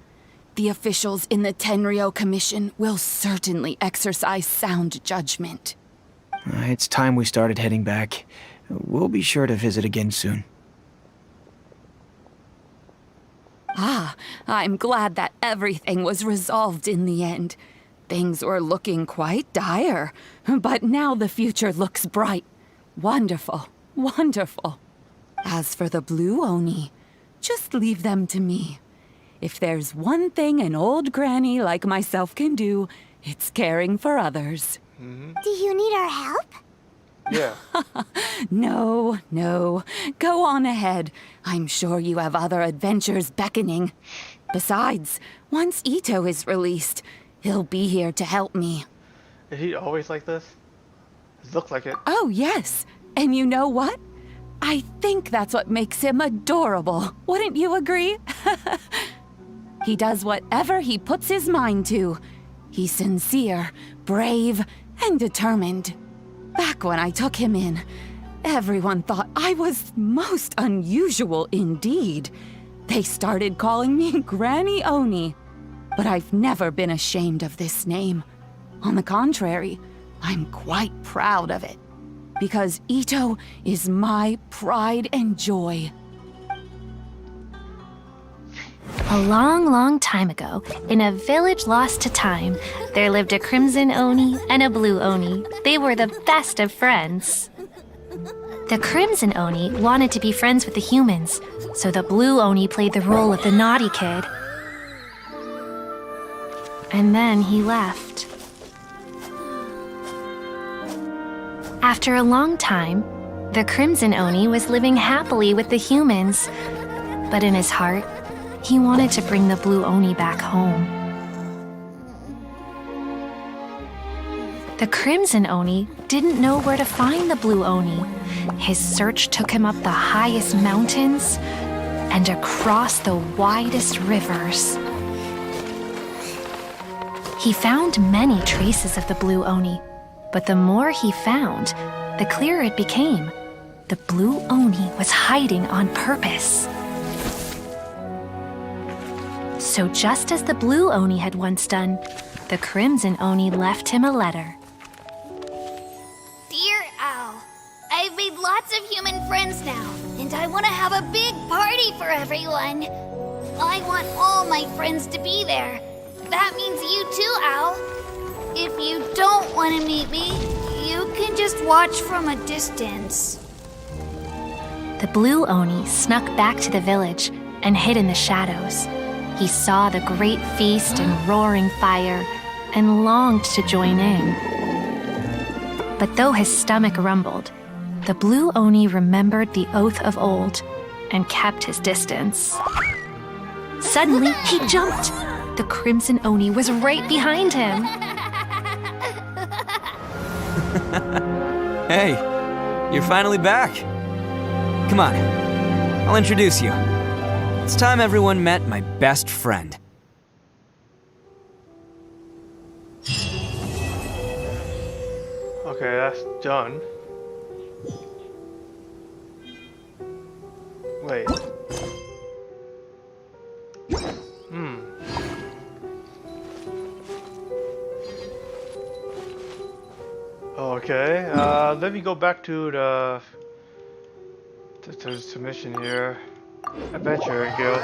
The officials in the Tenryo Commission will certainly exercise sound judgment. It's time we started heading back. We'll be sure to visit again soon. Ah, I'm glad that everything was resolved in the end. Things were looking quite dire, but now the future looks bright. Wonderful, wonderful. As for the blue Oni, just leave them to me. If there's one thing an old granny like myself can do, it's caring for others. Do you need our help? Yeah. No, no. Go on ahead. I'm sure you have other adventures beckoning. Besides, once Itto is released, he'll be here to help me. Is he always like this? It looks like it. Oh, yes. And you know what? I think that's what makes him adorable. Wouldn't you agree? He does whatever he puts his mind to. He's sincere, brave, and determined. Back when I took him in, everyone thought I was most unusual indeed. They started calling me Granny Oni. But I've never been ashamed of this name. On the contrary, I'm quite proud of it. Because Itto is my pride and joy. A long, long time ago, in a village lost to time, there lived a crimson Oni and a blue Oni. They were the best of friends. The crimson Oni wanted to be friends with the humans, so the blue Oni played the role of the naughty kid. And then he left. After a long time, the crimson Oni was living happily with the humans, but in his heart, he wanted to bring the blue Oni back home. The crimson Oni didn't know where to find the blue Oni. His search took him up the highest mountains and across the widest rivers. He found many traces of the blue Oni, but the more he found, the clearer it became. The blue Oni was hiding on purpose. So just as the blue Oni had once done, the crimson Oni left him a letter. Dear Owl, I've made lots of human friends now, and I want to have a big party for everyone. I want all my friends to be there. That means you too, Owl. If you don't want to meet me, you can just watch from a distance. The blue Oni snuck back to the village and hid in the shadows. He saw the great feast and roaring fire and longed to join in. But though his stomach rumbled, the blue Oni remembered the oath of old and kept his distance. Suddenly, he jumped. The crimson Oni was right behind him. Hey, you're finally back. Come on, I'll introduce you. It's time everyone met my best friend. Okay, that's done. Wait. Okay, let me go back to the submission here. Adventure Guild.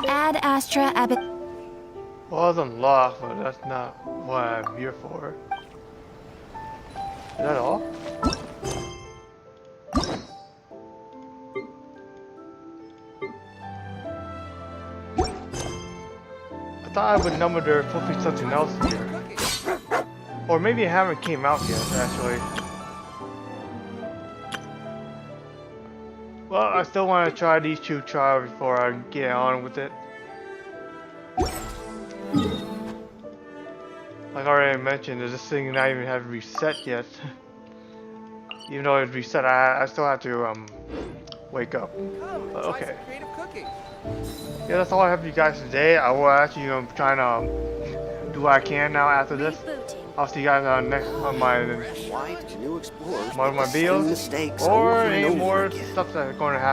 Ad Astra Abbot. Well, it's unlocked, but that's not what I'm here for. Is that all? I thought I would number there supposed to be something else here. Or maybe it haven't came out yet, actually. Well, I still want to try these two trials before I get on with it. Like I already mentioned, this thing not even have reset yet. Even though it's reset, I still have to wake up. But okay. Yeah, that's all I have for you guys today. I will actually trying to do what I can now after this. I'll see you guys next on my videos or any more stuff that's going to happen.